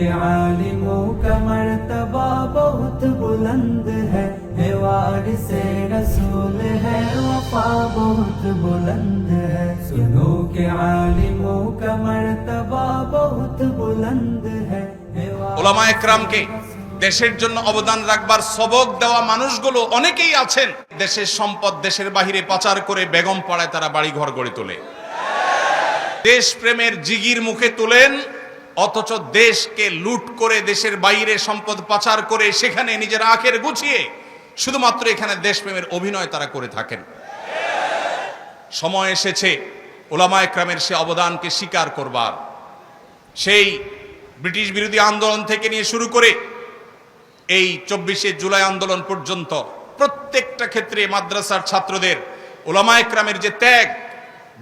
के आलिमों का मर्तबा बहुत बुलंद है वारिसे रसूल है वफा बहुत बुलंद है। सुनो के आलिमों का मर्तबा बहुत बुलंद है। উলামা একরামকে দেশের জন্য অবদান রাখবার সবক দেওয়া মানুষগুলো অনেকেই আছেন, দেশের সম্পদ দেশের বাহিরে পাচার করে বেগম পাড়ায় তারা বাড়িঘর গড়ে তোলে, দেশ প্রেমের জিগির মুখে তোলেন, অথচ দেশকে লুট করে দেশের বাইরে সম্পদ পাচার করে সেখানে নিজের আখের গুছিয়ে শুধুমাত্র এখানে দেশপ্রেমের অভিনয় তারা করে থাকেন। সময় এসেছে উলামা একরামের সে অবদানকে স্বীকার করবার। সেই ব্রিটিশ বিরোধী আন্দোলন থেকে নিয়ে শুরু করে এই 24শে জুলাই আন্দোলন পর্যন্ত প্রত্যেকটা ক্ষেত্রে মাদ্রাসার ছাত্রদের উলামা একরামের যে ত্যাগ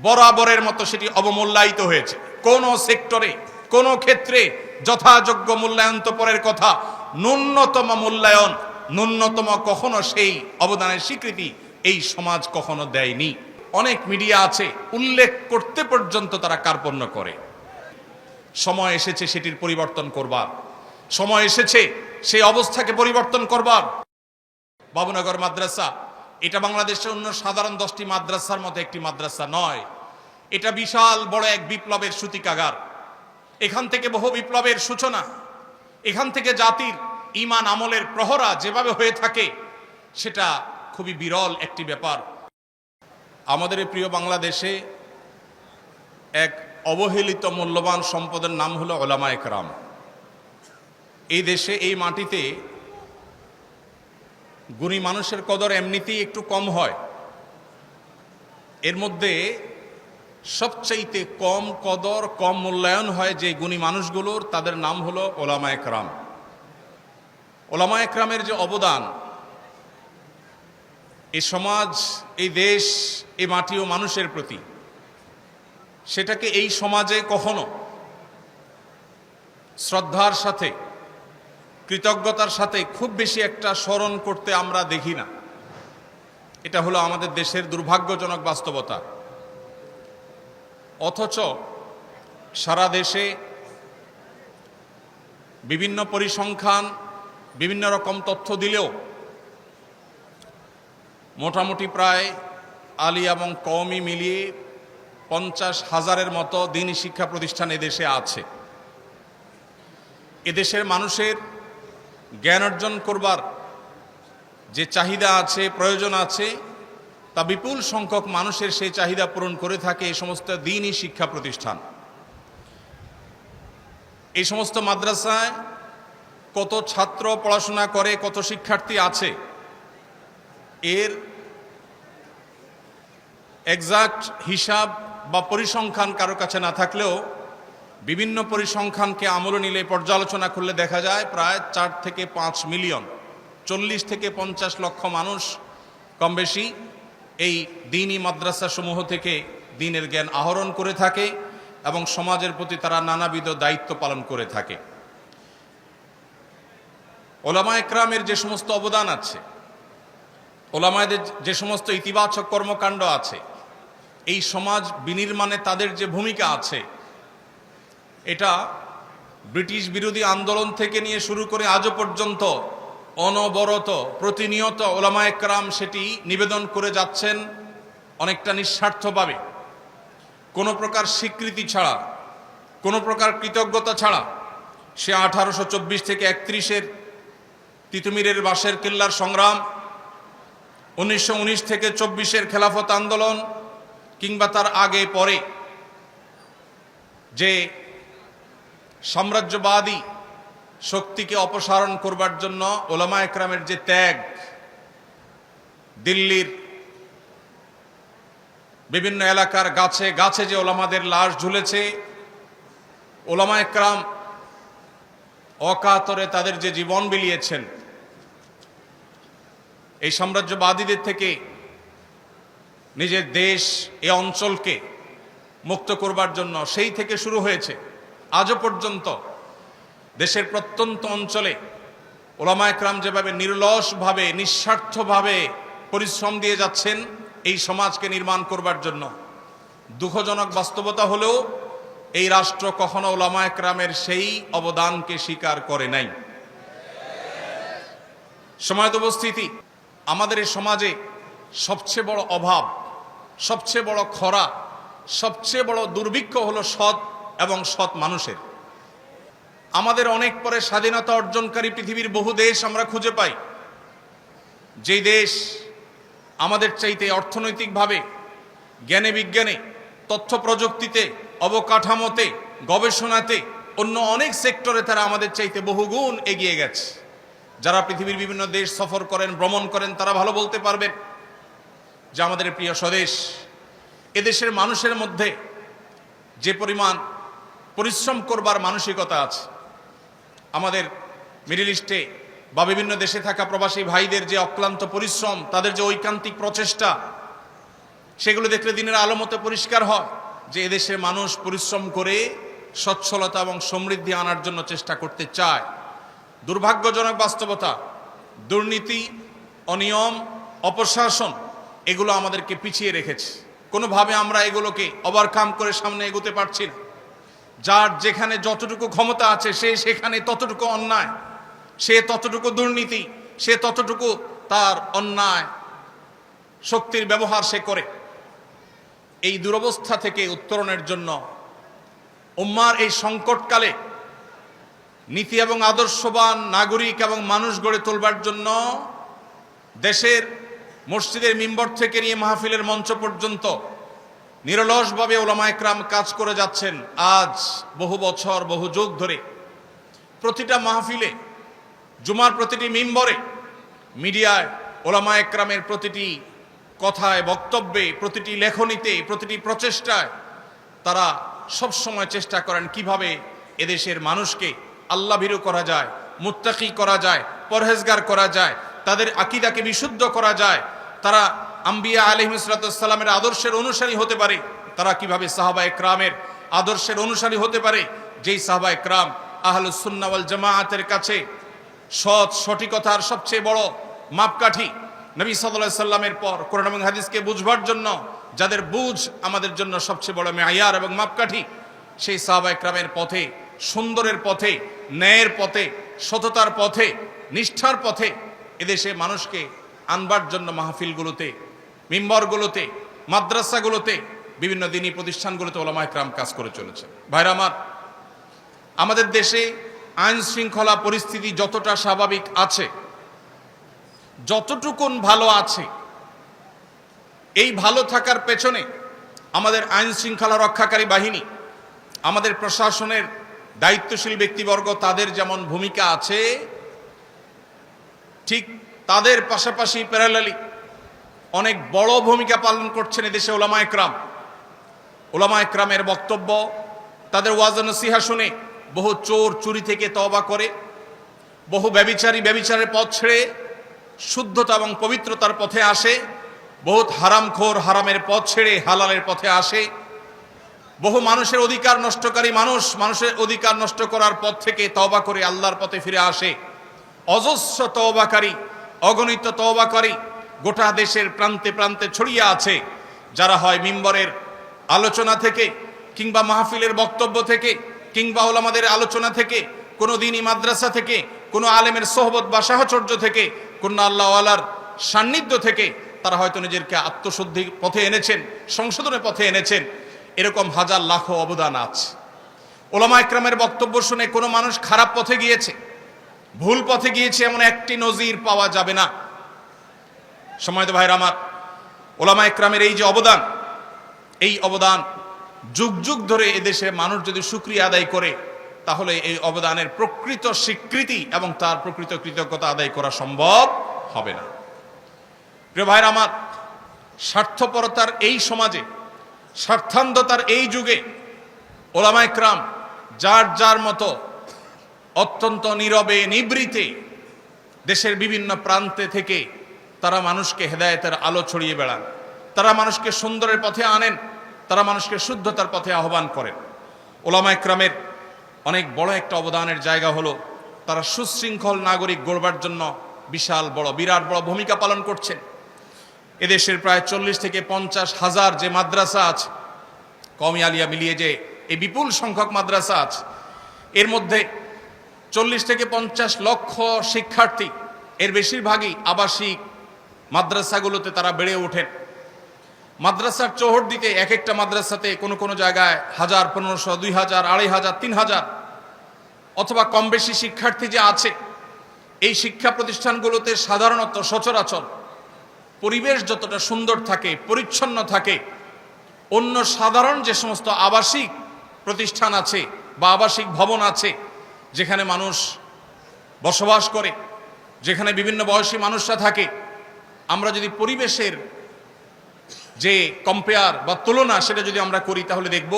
বরাবরের মতো সেটি অবমূল্যায়িত হয়েছে। কোন সেক্টরে কোন ক্ষেত্রে যথাযোগ্য মূল্যায়ন তো পরের কথা, ন্যূনতম মূল্যায়ন, ন্যূনতম কখনো সেই অবদানের স্বীকৃতি এই সমাজ কখনো দেয়নি। অনেক মিডিয়া আছে উল্লেখ করতে পর্যন্ত তারা কার্পণ্য করে। সময় এসেছে সেটির পরিবর্তন করবার, সময় এসেছে সেই অবস্থাকে পরিবর্তন করবার। বাবুনগর মাদ্রাসা এটা বাংলাদেশের অন্য সাধারণ 10টি মাদ্রাসার মতো একটি মাদ্রাসা নয়, এটা বিশাল বড় এক বিপ্লবের সূতিকাগার। এখান থেকে বহু বিপ্লবের সূচনা, এখান থেকে জাতির ঈমান আমলের প্রহরা যেভাবে হয়ে থাকে সেটা খুবই বিরল একটি ব্যাপার। আমাদের এই প্রিয় বাংলাদেশে এক অবহেলিত মূল্যবান সম্পদের নাম হলো উলামা একরাম। এই দেশে এই মাটিতে গুণী মানুষের কদর এমনিতেই একটু কম হয়, এর মধ্যে সবচাইতে কম কদর কম মূল্যায়ন হয় যে গুণী মানুষগুলোর, তাদের নাম হলো উলামা একরাম। উলামা একরামের যে অবদান এই সমাজ, এই দেশ, এই মাটি ও মানুষের প্রতি, সেটাকে এই সমাজে কখনো শ্রদ্ধার সাথে কৃতজ্ঞতার সাথে খুব বেশি একটা স্মরণ করতে আমরা দেখি না। এটা হলো আমাদের দেশের দুর্ভাগ্যজনক বাস্তবতা। অথচ সারা দেশে বিভিন্ন পরিসংখ্যান বিভিন্ন রকম তথ্য দিলেও মোটামুটি প্রায় আলী এবং কওমি মিলিয়ে 50,000-এর মতো দ্বীনি শিক্ষা প্রতিষ্ঠান এদেশে আছে। এদেশের মানুষের জ্ঞান অর্জন করবার যে চাহিদা আছে, প্রয়োজন আছে, তা বিপুল সংখ্যক মানুষের সেই চাহিদা পূরণ করে থাকে এই সমস্ত দ্বীনি শিক্ষা প্রতিষ্ঠান। এই সমস্ত মাদ্রাসায় কত ছাত্র পড়াশোনা করে, কত শিক্ষার্থী আছে, এর এক্সাক্ট হিসাব বা পরিসংখ্যান কারো কাছে না থাকলেও বিভিন্ন পরিসংখ্যানকে আমলে নিলে পর্যালোচনা করলে দেখা যায় প্রায় 4 থেকে 5 মিলিয়ন, 40 থেকে 50 লক্ষ মানুষ কম বেশি এই দ্বীনি মাদ্রাসা সমূহ থেকে দ্বীনের জ্ঞান আহরণ করে থাকে এবং সমাজের প্রতি তারা নানাবিধ দায়িত্ব পালন করে থাকে। উলামা একরামের যে সমস্ত অবদান আছে, উলামাদের যে সমস্ত ইতিবাচক কর্মকাণ্ড আছে, এই সমাজ বিনির্মাণে তাদের যে ভূমিকা আছে, এটা ব্রিটিশ বিরোধী আন্দোলন থেকে নিয়ে শুরু করে আজও পর্যন্ত অনবরত প্রতিনিয়ত উলামা একরাম সেটি নিবেদন করে যাচ্ছেন অনেকটা নিঃস্বার্থভাবে, কোনো প্রকার স্বীকৃতি ছাড়া, কোনো প্রকার কৃতজ্ঞতা ছাড়া। সে 1824 থেকে 31-এর তিতুমিরের বাঁশের কিল্লার সংগ্রাম, 1919 থেকে 24-এর খেলাফত আন্দোলন, কিংবা তার আগে পরে যে সাম্রাজ্যবাদী শক্তিকে অপসারণ করবার জন্য উলামা একরামের যে ত্যাগ, দিল্লির বিভিন্ন এলাকার গাছে গাছে যে ওলামাদের লাশ ঝুলেছে, উলামা একরাম অকাতরে তাদের যে জীবন বিলিয়েছেন এই সাম্রাজ্যবাদীদের থেকে নিজের দেশ, এ অঞ্চলকে মুক্ত করবার জন্য, সেই থেকে শুরু হয়েছে আজও পর্যন্ত দেশের প্রত্যন্ত অঞ্চলে উলামা একরাম যেভাবে নির্লসভাবে নিঃস্বার্থভাবে পরিশ্রম দিয়ে যাচ্ছেন এই সমাজকে নির্মাণ করবার জন্য। দুঃখজনক বাস্তবতা হলেও এই রাষ্ট্র কখনো উলামায়ে কেরামের সেই অবদানকে স্বীকার করে নাই। সময়ত উপস্থিতি, আমাদের এই সমাজে সবচেয়ে বড় অভাব, সবচেয়ে বড় খরা, সবচেয়ে বড় দুর্ভিক্ষ হলো সৎ এবং সৎ মানুষের। আমাদের অনেক পরে স্বাধীনতা অর্জনকারী পৃথিবীর বহু দেশ আমরা খুঁজে পাই, যেই দেশ আমাদের চাইতে অর্থনৈতিকভাবে, জ্ঞানে বিজ্ঞানে, তথ্য প্রযুক্তিতে, অবকাঠামোতে, গবেষণাতে, অন্য অনেক সেক্টরে তারা আমাদের চাইতে বহুগুণ এগিয়ে গেছে। যারা পৃথিবীর বিভিন্ন দেশ সফর করেন, ভ্রমণ করেন, তারা ভালো বলতে পারবেন যে আমাদের প্রিয় স্বদেশ, এদেশের মানুষের মধ্যে যে পরিমাণ পরিশ্রম করবার মানসিকতা আছে, আমাদের মিডল ইস্টে বা বিভিন্ন দেশে থাকা প্রবাসী ভাইদের যে অক্লান্ত পরিশ্রম, তাদের যে ঐকান্তিক প্রচেষ্টা, সেগুলো দেখলে দিনের আলো মতো পরিষ্কার হয় যে এদেশের মানুষ পরিশ্রম করে সচ্ছলতা এবং সমৃদ্ধি আনার জন্য চেষ্টা করতে চায়। দুর্ভাগ্যজনক বাস্তবতা, দুর্নীতি, অনিয়ম, অপশাসন এগুলো আমাদেরকে পিছিয়ে রেখেছে। কোনোভাবে আমরা এগুলোকে ওভারকাম করে সামনে এগোতে পারছি না। যার যেখানে যতটুকু ক্ষমতা আছে সে সেখানে ততটুকু অন্যায়, সে ততটুকু দুর্নীতি, সে ততটুকু তার অন্যায় শক্তির ব্যবহার সে করে। এই দুরবস্থা থেকে উত্তরণের জন্য উম্মার এই সংকটকালে নীতি এবং আদর্শবান নাগরিক এবং মানুষ গড়ে তোলবার জন্য দেশের মসজিদের মিম্বর থেকে নিয়ে মাহফিলের মঞ্চ পর্যন্ত নিরলসভাবে উলামায়ে কেরাম কাজ করে যাচ্ছেন আজ বহু বছর, বহু যুগ ধরে। প্রতিটা মাহফিলে, জুমার প্রতিটি মিম্বরে, মিডিয়ায় উলামায়ে কেরামের প্রতিটি কথায়, বক্তব্যে, প্রতিটি লেখনীতে, প্রতিটি প্রচেষ্টায় তারা সবসময় চেষ্টা করেন কিভাবে এদেশের মানুষকে আল্লাহভীরু করা যায়, মুত্তাকি করা যায়, পরহেজগার করা যায়, তাদের আকীদাকে বিশুদ্ধ করা যায়, তারা আম্বিয়া আলাইহিস সালামের আদর্শের অনুসারী হতে পারে, তারা কিভাবে সাহাবায়ে কেরামের আদর্শের অনুসারী হতে পারে, যেই সাহাবায়ে কেরাম আহলুস সুন্নাহ ওয়াল জামাআতের কাছে সৎ সঠিকতার সবচেয়ে বড় মাপকাঠি। নবী সাল্লাল্লাহু আলাইহি সাল্লামের পর কোরআন এবং হাদিসকে বুঝবার জন্য যাদের বুঝ আমাদের জন্য সবচেয়ে বড় মেয়ার এবং মাপকাঠি, সেই সাহাবায়ে কেরামের পথে, সুন্দরের পথে, ন্যায়ের পথে, সততার পথে, নিষ্ঠার পথে এদেশে মানুষকে আনবার জন্য মাহফিলগুলোতে, মিম্বরগুলোতে, মাদ্রাসাগুলোতে, বিভিন্ন দ্বীনি প্রতিষ্ঠানগুলোতে উলামায়ে কেরাম কাজ করে চলেছে। ভাইরা আমার, আমাদের দেশে আইন শৃঙ্খলা পরিস্থিতি যতটা স্বাভাবিক আছে, যতটুকুন ভালো আছে, এই ভালো থাকার পেছনে আমাদের আইন শৃঙ্খলা রক্ষাকারী বাহিনী, আমাদের প্রশাসনের দায়িত্বশীল ব্যক্তিবর্গ, তাদের যেমন ভূমিকা আছে, ঠিক তাদের পাশাপাশি প্যারালালি অনেক বড় ভূমিকা পালন করছেন এদেশে উলামায়ে কেরাম। উলামায়ে কেরামের বক্তব্য, তাদের ওয়াজ নসিহা শুনে বহু চোর চুরি থেকে তওবা করে, বহু ব্যভিচারী ব্যভিচারের পথ ছেড়ে শুদ্ধতা এবং পবিত্রতার পথে আসে, বহুত হারামখোর হারামের পথ ছেড়ে হালালের পথে আসে, বহু মানুষের অধিকার নষ্টকারী মানুষ মানুষের অধিকার নষ্ট করার পথ থেকে তওবা করে আল্লাহর পথে ফিরে আসে। অজস্র তওবাকারী, অগণিত তওবাকারী গোটা দেশের প্রান্তে প্রান্তে ছড়িয়ে আছে, যারা হয় মিম্বরের আলোচনা থেকে, কিংবা মাহফিলের বক্তব্য থেকে, কিংবা উলামাদের আলোচনা থেকে, কোনো দ্বীনি মাদ্রাসা থেকে, কোনো আলেমের সোহবত বা সাহচর্য থেকে, কোনো আল্লাহওয়ালার সান্নিধ্য থেকে তারা হয়তো নিজেকে আত্মশুদ্ধির পথে এনেছেন, সংশোধনের পথে এনেছেন। এরকম হাজার লাখো অবদান আছে। উলামায়ে কেরামের বক্তব্য শুনে কোনো মানুষ খারাপ পথে গিয়েছে, ভুল পথে গিয়েছে এমন একটি নজির পাওয়া যাবে না। সম্মানিত ভাইরা আমার, উলামায়ে কেরামের এই যে অবদান, এই অবদান যুগ যুগ ধরে এদেশে মানুষ যদি শুকরিয়া আদায় করে, তাহলে এই অবদানের প্রকৃত স্বীকৃতি এবং তার প্রকৃত কৃতজ্ঞতা আদায় করা সম্ভব হবে না। প্রিয় ভাইরা আমার, স্বার্থপরতার এই সমাজে, স্বার্থান্ধতার এই যুগে উলামায়ে কেরাম যার যার মতো অত্যন্ত নীরবে নিভৃতে দেশের বিভিন্ন প্রান্তে থেকে তারা মানুষকে হেদায়েতের আলো ছড়িয়ে বেড়ান, তারা মানুষকে সুন্দরের পথে আনেন, তারা মানুষকে শুদ্ধতার পথে আহ্বান করেন। উলামায়ে কেরামের অনেক বড় একটা অবদানের জায়গা হলো তারা সুশৃঙ্খল নাগরিক গড়বার জন্য বিশাল বড়, বিরাট বড় ভূমিকা পালন করছেন। এদেশের প্রায় 40 থেকে 50 হাজার যে মাদ্রাসা আছে, কওমি আলিয়া মিলিয়ে যে এই বিপুল সংখ্যক মাদ্রাসা আছে, এর মধ্যে 40 থেকে 50 লক্ষ শিক্ষার্থী, এর বেশিরভাগই আবাসিক মাদ্রাসাগুলোতে তারা বেড়ে ওঠেন। মাদ্রাসার চৌহদ দিতে এক একটা মাদ্রাসাতে কোনো কোনো জায়গায় 1000, 1500, 2000, 2500, 3000 অথবা কম বেশি শিক্ষার্থী যে আছে, এই শিক্ষা প্রতিষ্ঠানগুলোতে সাধারণত সচরাচর পরিবেশ যতটা সুন্দর থাকে, পরিচ্ছন্ন থাকে, অন্য সাধারণ যে সমস্ত আবাসিক প্রতিষ্ঠান আছে বা আবাসিক ভবন আছে যেখানে মানুষ বসবাস করে, যেখানে বিভিন্ন বয়সী মানুষরা থাকে, আমরা যদি পরিবেশের যে কম্পেয়ার বা তুলনা সেটা যদি আমরা করি তাহলে দেখব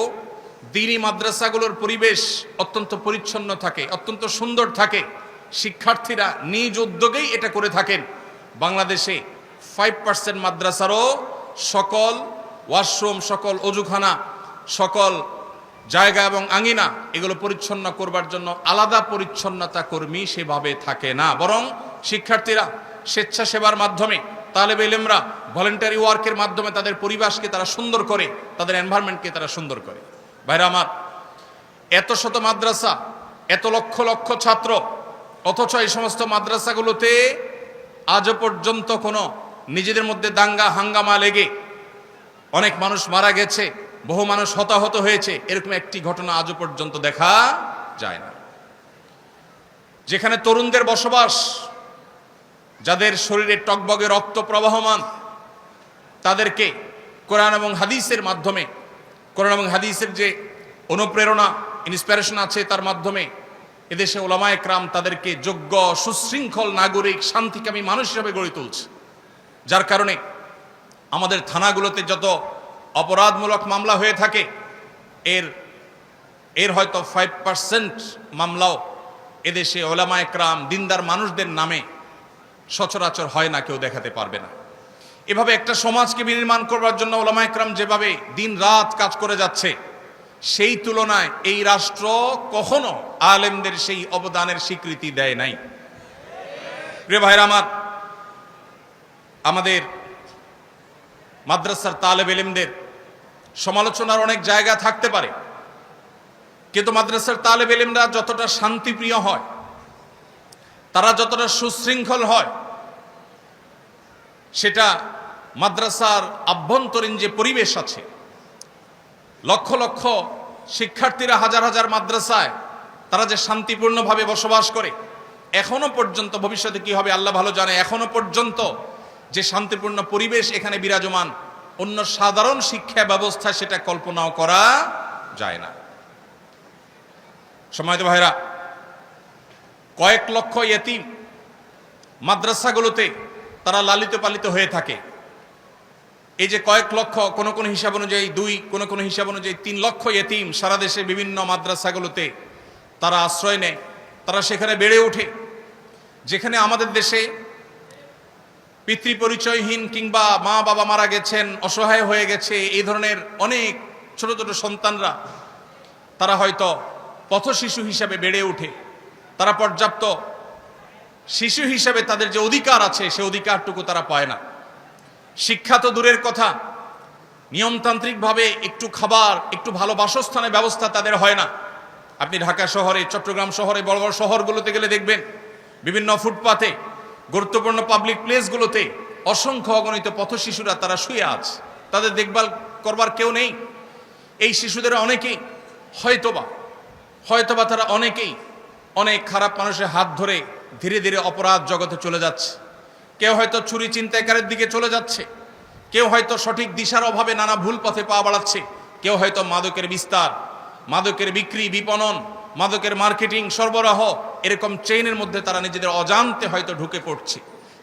দ্বীনি মাদ্রাসাগুলোর পরিবেশ অত্যন্ত পরিচ্ছন্ন থাকে, অত্যন্ত সুন্দর থাকে। শিক্ষার্থীরা নিজ উদ্যোগেই এটা করে থাকেন। বাংলাদেশে 5% মাদ্রাসারও সকল ওয়াশরুম, সকল অজুখানা, সকল জায়গা এবং আঙিনা এগুলো পরিচ্ছন্ন করবার জন্য আলাদা পরিচ্ছন্নতা কর্মী সেভাবে থাকে না, বরং শিক্ষার্থীরা স্বেচ্ছাসেবার মাধ্যমে, তালেবে ইলমরা ভলেন্টারি ওয়ার্কের মাধ্যমে তাদের পরিবেশকে তারা সুন্দর করে, তাদের এনভায়রনমেন্টকে তারা সুন্দর করে। ভাইরা আমার, এত শত মাদ্রাসা, এত লক্ষ লক্ষ ছাত্র, অথচ এই সমস্ত মাদ্রাসাগুলোতে আজও পর্যন্ত কোনো নিজেদের মধ্যে দাঙ্গা হাঙ্গামা লেগে অনেক মানুষ মারা গেছে, বহু মানুষ হতাহত হয়েছে, এরকম একটি ঘটনা আজও পর্যন্ত দেখা যায় না। যেখানে তরুণদের বসবাস, যাদের শরীরে টকবগে রক্ত প্রবাহমান, তাদেরকে কোরআন এবং হাদিসের মাধ্যমে, কোরআন এবং হাদিসের যে অনুপ্রেরণা, ইন্সপিরেশন আছে তার মাধ্যমে এদেশে ওলামায়ে কেরাম তাদেরকে যোগ্য, সুশৃঙ্খল নাগরিক, শান্তিকামী মানুষ হিসেবে গড়ে তুলছে। যার কারণে আমাদের থানাগুলোতে যত অপরাধমূলক মামলা হয়ে থাকে এর হয়তো 5% মামলাও এদেশে ওলামায়ে কেরাম, দিনদার মানুষদের নামে সচরাচর হয় না, কেউ দেখাতে পারবে না। এভাবে একটা সমাজকে বিনির্মাণ করবার জন্য ওলামায়ে কেরাম যেভাবে দিন রাত কাজ করে যাচ্ছে, সেই তুলনায় এই রাষ্ট্র কখনো আলেমদের সেই অবদানের স্বীকৃতি দেয় নাই। প্রিয় ভাইরা আমার, আমাদের মাদ্রাসার তালেব ইলমদের সমালোচনার অনেক জায়গা থাকতে পারে, কিন্তু মাদ্রাসার তালেব ইলমরা যতটা শান্তিপ্রিয় হয়, তারা যতটা সুশৃঙ্খল হয়, সেটা মাদ্রাসার আভ্যন্তরীণ যে পরিবেশ আছে, লক্ষ লক্ষ শিক্ষার্থীরা হাজার হাজার মাদ্রাসায় তারা যে শান্তিপূর্ণভাবে বসবাস করে, এখনো পর্যন্ত, ভবিষ্যতে কি হবে আল্লাহ ভালো জানে, এখনো পর্যন্ত যে শান্তিপূর্ণ পরিবেশ এখানে বিরাজমান, অন্য সাধারণ শিক্ষা ব্যবস্থা সেটা কল্পনাও করা যায় না। সম্মানিত ভাইরা, কয়েক লক্ষ ইয়েতিম মাদ্রাসাগুলোতে তারা লালিত পালিত হয়ে থাকে। এই যে কয়েক লক্ষ, কোন কোন হিসাব অনুযায়ী 2, কোন কোন হিসাব অনুযায়ী 3 লক্ষ ইয়েতিম সারা দেশে বিভিন্ন মাদ্রাসাগুলোতে তারা আশ্রয় নেয়, তারা সেখানে বেড়ে ওঠে। যেখানে আমাদের দেশে পিতৃপরিচয়হীন কিংবা মা বাবা মারা গেছেন, অসহায় হয়ে গেছে, এই ধরনের অনেক ছোট ছোট সন্তানরা তারা হয়তো পথশিশু হিসাবে বেড়ে ওঠে। তারা পর্যাপ্ত শিশু হিসাবে তাদের যে অধিকার আছে সে অধিকারটুকু তারা পায় না। শিক্ষা তো দূরের কথা, নিয়মতান্ত্রিকভাবে একটু খাবার, একটু ভালো বাসস্থানের ব্যবস্থা তাদের হয় না। আপনি ঢাকা শহরে, চট্টগ্রাম শহরে, বড় বড় শহরগুলোতে গেলে দেখবেন বিভিন্ন ফুটপাতে, গুরুত্বপূর্ণ পাবলিক প্লেসগুলোতে অসংখ্য অগণিত পথশিশুরা তারা শুয়ে আছে, তাদের দেখভাল করবার কেউ নেই। এই শিশুদের অনেকেই হয়তোবা তারা অনেকেই অনেক খারাপ মানুষের হাত ধরে ধীরে ধীরে অপরাধ জগতে চলে যাচ্ছে। কেউ হয়তো চুরি ছিনতাইকারীর দিকে চলে যাচ্ছে, কেউ হয়তো সঠিক দিশার অভাবে নানা ভুল পথে পা বাড়াচ্ছে, কেউ হয়তো মাদকের বিস্তার, মাদকের বিক্রি, বিপণন, মাদকের মার্কেটিং, সরবরাহ, এরকম চেইনের মধ্যে তারা নিজেদের অজান্তে হয়তো ঢুকে পড়ছে।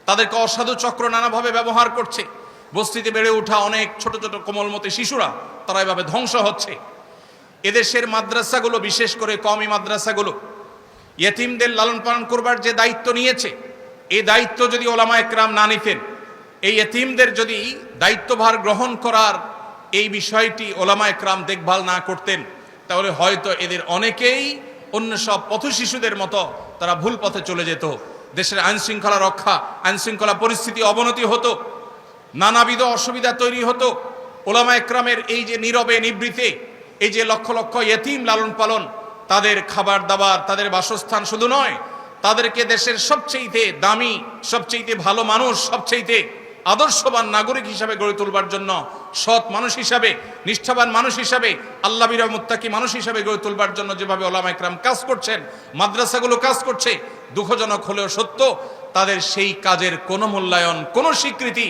তাদেরকে অসাধু চক্র নানাভাবে ব্যবহার করছে। বস্তিতে বেড়ে ওঠা অনেক ছোট ছোট কোমলমতি শিশুরা তারা এভাবে ধ্বংস হচ্ছে। এদেশের মাদ্রাসাগুলো, বিশেষ করে কওমি মাদ্রাসাগুলো, ইয়েতিমদের লালন পালন করবার যে দায়িত্ব নিয়েছে, এই দায়িত্ব যদি ওলামায়ে কেরাম না নিতেন, এই ইয়েতিমদের যদি দায়িত্বভার গ্রহণ করার এই বিষয়টি ওলামায়ে কেরাম দেখভাল না করতেন, তাহলে হয়তো এদের অনেকেই অন্য সব পথশিশুদের মতো তারা ভুল পথে চলে যেত। দেশের আইনশৃঙ্খলা রক্ষা, আইনশৃঙ্খলা পরিস্থিতি অবনতি হতো, নানাবিধ অসুবিধা তৈরি হতো। ওলামায়ে কেরামের এই যে নীরবে নিবৃতে এই যে লক্ষ লক্ষ ইয়েতিম লালন পালন, তাদের খাবার দাবার, তাদের বাসস্থান শুধু নয়, তাদেরকে দেশের সবচেয়ে দামি, সবচেয়ে ভালো মানুষ, সবচেয়ে আদর্শবান নাগরিক হিসাবে গড়ে তুলবার জন্য, সৎ মানুষ হিসাবে, নিষ্ঠাবান মানুষ হিসাবে, আল্লাহবিরা মুত্তাকি মানুষ হিসাবে গড়ে তুলবার জন্য যেভাবে ওলামা ইকরাম কাজ করছেন, মাদ্রাসাগুলো কাজ করছে, দুঃখজনক হলেও সত্য, তাদের সেই কাজের কোনো মূল্যায়ন, কোনো স্বীকৃতি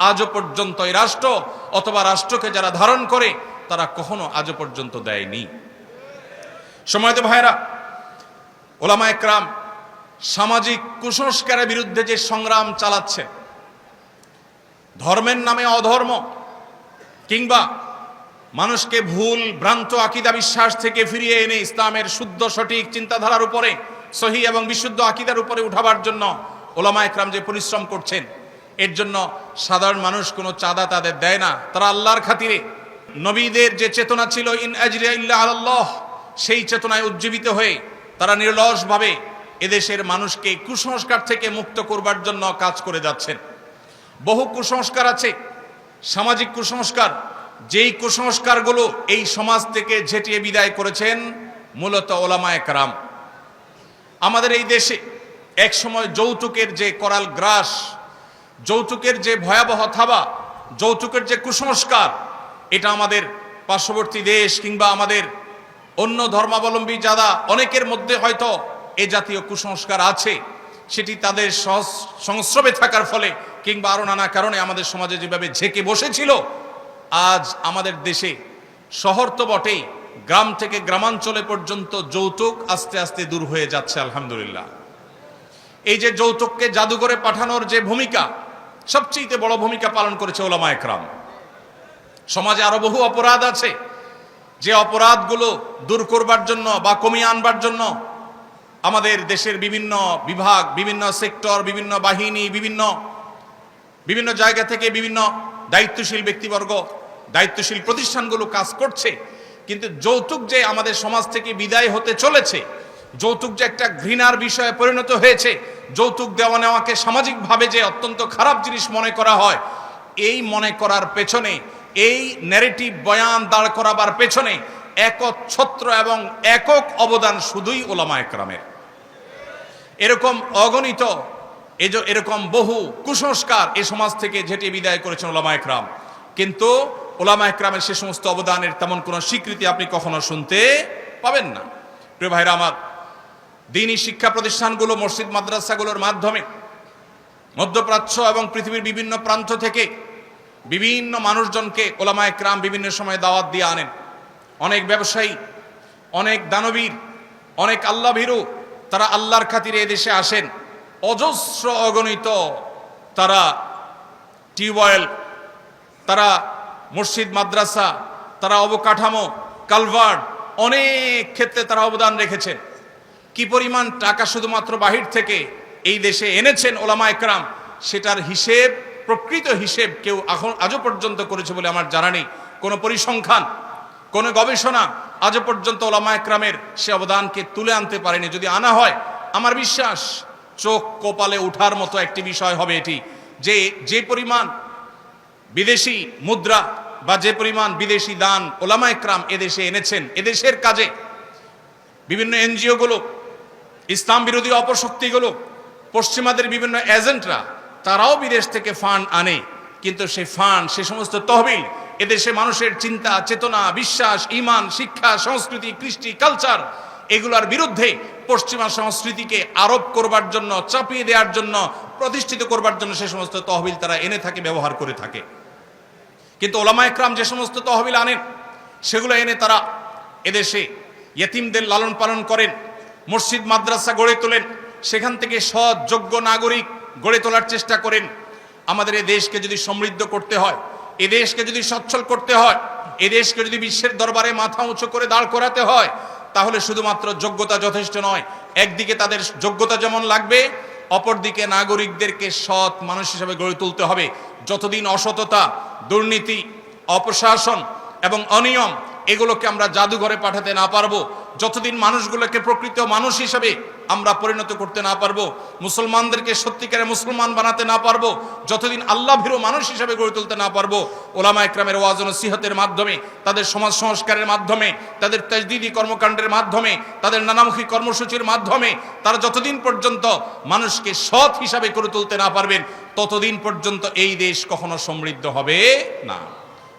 আজও পর্যন্ত এই রাষ্ট্র অথবা রাষ্ট্রকে যারা ধারণ করে তারা কখনো আজও পর্যন্ত দেয়নি। সময়ত ভাইরা, ওলামা ইকরাম সামাজিক কুসংস্কারের বিরুদ্ধে যে সংগ্রাম চালাচ্ছে, ধর্মের নামে অধর্ম কিংবা মানুষকে ভুল ভ্রান্ত আকীদা বিশ্বাস থেকে ফিরিয়ে এনে ইসলামের শুদ্ধ সঠিক চিন্তাধারার উপরে, সহিহ এবং বিশুদ্ধ আকীদার উপরে উঠাবার জন্য ওলামা ইকরাম যে পরিশ্রম করছেন, এর জন্য সাধারণ মানুষ কোনো চাঁদা তাদের দেয় না। তারা আল্লাহর খাতিরে নবীদের যে চেতনা ছিল, ইন আজরিয়া ইল্লা আলাল্লাহ, সেই চেতনায় উজ্জীবিত হয়ে তারা নিরলসভাবে এদেশের মানুষকে কুসংস্কার থেকে মুক্ত করবার জন্য কাজ করে যাচ্ছেন। বহু কুসংস্কার আছে, সামাজিক কুসংস্কার, যেই কুসংস্কারগুলো এই সমাজ থেকে ঝেঁটিয়ে বিদায় করেছেন মূলত ওলামা ইকরাম। আমাদের এই দেশে এক সময় যৌতুকের যে করাল গ্রাস, যৌতুকের যে ভয়াবহ থাবা, যৌতুকের যে কুসংস্কার, এটা আমাদের পার্শ্ববর্তী দেশ কিংবা আমাদের অন্য ধর্মাবলম্বী যারা অনেকের মধ্যে হয়তো এ জাতীয় কুসংস্কার আছে, সেটি তাদের সংস্রবে থাকার ফলে কিংবা আরো নানা কারণে আমাদের সমাজে যেভাবে ঝেঁকে বসেছিল, আজ আমাদের দেশে শহর তো বটেই, গ্রাম থেকে গ্রামাঞ্চলে পর্যন্ত যৌতুক আস্তে আস্তে দূর হয়ে যাচ্ছে আলহামদুলিল্লাহ। এই যে যৌতুককে জাদুঘরে পাঠানোর যে ভূমিকা, সবচেয়ে বড় ভূমিকা পালন করেছে ওলামা ইকরাম। সমাজে আরো বহু অপরাধ আছে, যে অপরাধগুলো দূর করবার জন্য বা কমিয়ে আনবার জন্য আমাদের দেশের বিভিন্ন বিভাগ, বিভিন্ন সেক্টর, বিভিন্ন বাহিনী, বিভিন্ন জায়গা থেকে বিভিন্ন দায়িত্বশীল ব্যক্তিবর্গ, দায়িত্বশীল প্রতিষ্ঠানগুলো কাজ করছে। কিন্তু যৌতুক যে আমাদের সমাজ থেকে বিদায় হতে চলেছে, যৌতুক যে একটা ঘৃণার বিষয়ে পরিণত হয়েছে, যৌতুক দেওয়া নেওয়াকে সামাজিকভাবে যে অত্যন্ত খারাপ জিনিস মনে করা হয়, এই মনে করার পেছনে, এই ন্যারেটিভ বয়ান দাঁড় করাবার পেছনে একচ্ছত্র এবং একক অবদান শুধুই ওলামা ইকরামের। এরকম অগণিত এরকম বহু কুসংস্কার এই সমাজ থেকে ঝেঁটিয়ে বিদায় করেছেন ওলামা ইকরাম, কিন্তু ওলামা ইকরামের সে সমস্ত অবদানের তেমন কোনো স্বীকৃতি আপনি কখনো শুনতে পাবেন না। প্রিয় ভাইরা আমার, দ্বীনি শিক্ষা প্রতিষ্ঠানগুলো, মসজিদ মাদ্রাসাগুলোর মাধ্যমে মধ্যপ্রাচ্য এবং পৃথিবীর বিভিন্ন প্রান্ত থেকে বিভিন্ন মানুষজনকে ওলামা ইকরাম বিভিন্ন সময় দাওয়াত দিয়ে আনেন। অনেক ব্যবসায়ী, অনেক দানবীর, অনেক আল্লাহ ভীরু, তারা আল্লাহর খাতিরে এদেশে আসেন। অজস্র অগণিত তারা টিউবওয়েল, তারা মসজিদ মাদ্রাসা, তারা অবকাঠামো, কালভার্ট, অনেক ক্ষেত্রে তারা অবদান রেখেছেন। কি পরিমাণ টাকা শুধুমাত্র বাহির থেকে এই দেশে এনেছেন ওলামা ইকরাম, সেটার হিসেব, প্রকৃত হিসেব কেউ আজও পর্যন্ত করেছে বলে আমার জানা নেই। কোনো পরিসংখ্যান, কোনো গবেষণা আজও পর্যন্ত ওলামা ইকরামের সে অবদানকে তুলে আনতে পারেনি। যদি আনা হয়, আমার বিশ্বাস চোখ কপালে উঠার মতো একটি বিষয় হবে এটি, যে পরিমাণ বিদেশি মুদ্রা বা যে পরিমাণ বিদেশি দান ওলামা ইকরাম এদেশে এনেছেন, এদেশের কাজে বিভিন্ন এনজিওগুলো, ইসলাম বিরোধী অপশক্তিগুলো, পশ্চিমাদের বিভিন্ন এজেন্টরা, তারাও বিদেশ থেকে ফান্ড আনে, কিন্তু সেই ফান্ড, সে সমস্ত তহবিল এদেশে মানুষের চিন্তা, চেতনা, বিশ্বাস, ঈমান, শিক্ষা, সংস্কৃতি, কৃষ্টি, কালচার, এগুলোর বিরুদ্ধে পশ্চিমা সংস্কৃতিকে আরোপ করবার জন্য, চাপিয়ে দেওয়ার জন্য, প্রতিষ্ঠিত করবার জন্য সে সমস্ত তহবিল তারা এনে থাকে, ব্যবহার করে থাকে। কিন্তু ওলামা ইকরাম যে সমস্ত তহবিল আনেন, সেগুলো এনে তারা এদেশে ইয়েতিমদের লালন পালন করেন, মসজিদ মাদ্রাসা গড়ে তোলেন, সেখান থেকে সৎ যোগ্য নাগরিক গড়ে তোলার চেষ্টা করেন। আমাদের এই দেশকে যদি সমৃদ্ধ করতে হয়, এ দেশকে যদি সচ্ছল করতে হয়, এ দেশকে যদি বিশ্বের দরবারে মাথা উঁচু করে দাঁড় করাতে হয়, তাহলে শুধুমাত্র যোগ্যতা যথেষ্ট নয়। একদিকে তাদের যোগ্যতা যেমন লাগবে, অপরদিকে নাগরিকদেরকে সৎ মানুষ হিসেবে গড়ে তুলতে হবে। যতদিন অসততা, দুর্নীতি, অপ্রশাসন এবং অনিয়ম এগুলোকে আমরা জাদুঘরে পাঠাতে না পারবো, যতদিন মানুষগুলোকে প্রকৃত মানুষ হিসেবে আমরা পরিণত করতে না পারবো, মুসলমানদেরকে সত্যিকারে মুসলমান বানাতে না পারবো, যতদিন আল্লাহ ভীরু মানুষ হিসেবে গড়ে তুলতে না পারবো, ওলামা একরামের ওয়াজ ও নসিহতের মাধ্যমে, তাদের সমাজ সংস্কারের মাধ্যমে, তাদের তাজদীদি কর্মকাণ্ডের মাধ্যমে, তাদের নানামুখী কর্মসূচির মাধ্যমে তারা যতদিন পর্যন্ত মানুষকে সৎ হিসাবে গড়ে তুলতে না পারবেন, ততদিন পর্যন্ত এই দেশ কখনো সমৃদ্ধ হবে না।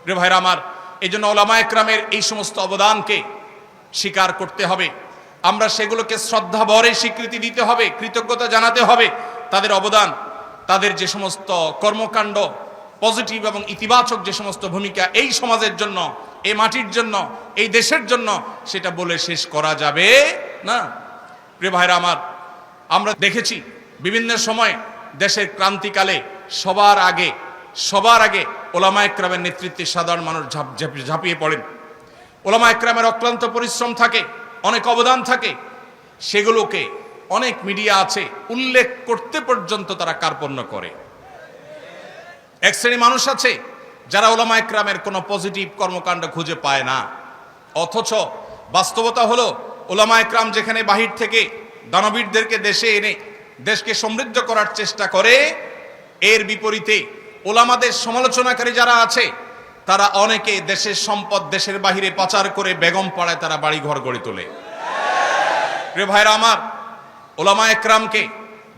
প্রিয় ভাইরা আমার, এই জন্য ওলামা একরামের এই সমস্ত অবদানকে স্বীকার করতে হবে, আমরা সেগুলোকে শ্রদ্ধা ভরে স্বীকৃতি দিতে হবে, কৃতজ্ঞতা জানাতে হবে। তাদের অবদান, তাদের যে সমস্ত কর্মকাণ্ড, পজিটিভ এবং ইতিবাচক যে সমস্ত ভূমিকা এই সমাজের জন্য, এই মাটির জন্য, এই দেশের জন্য, সেটা বলে শেষ করা যাবে না। প্রিয় ভাইরা আমার, আমরা দেখেছি বিভিন্ন সময় দেশের ক্রান্তিকালে সবার আগে ওলামা একরামের নেতৃত্বে সাধারণ মানুষ ঝাঁপিয়ে পড়েন। ওলামা একরামের অক্লান্ত পরিশ্রম থাকে, অনেক অবদান থাকে, সেগুলোকে অনেক মিডিয়া আছে উল্লেখ করতে পর্যন্ত তারা কার্পণ্য করে। এক শ্রেণী মানুষ আছে যারা ওলামা একরামের কোনো পজিটিভ কর্মকাণ্ড খুঁজে পায় না, অথচ বাস্তবতা হলো ওলামা একরাম যেখানে বাহির থেকে দানবীরদেরকে দেশে এনে দেশকে সমৃদ্ধ করার চেষ্টা করে, এর বিপরীতে ওলামাদের সমালোচনাকারী যারা আছে তারা অনেকে দেশের সম্পদ দেশের বাহিরে পাচার করে বেগম পাড়ায় তারা বাড়িঘর গড়ে তোলে। প্রিয় ভাইরা আমার, ওলামা একরামকে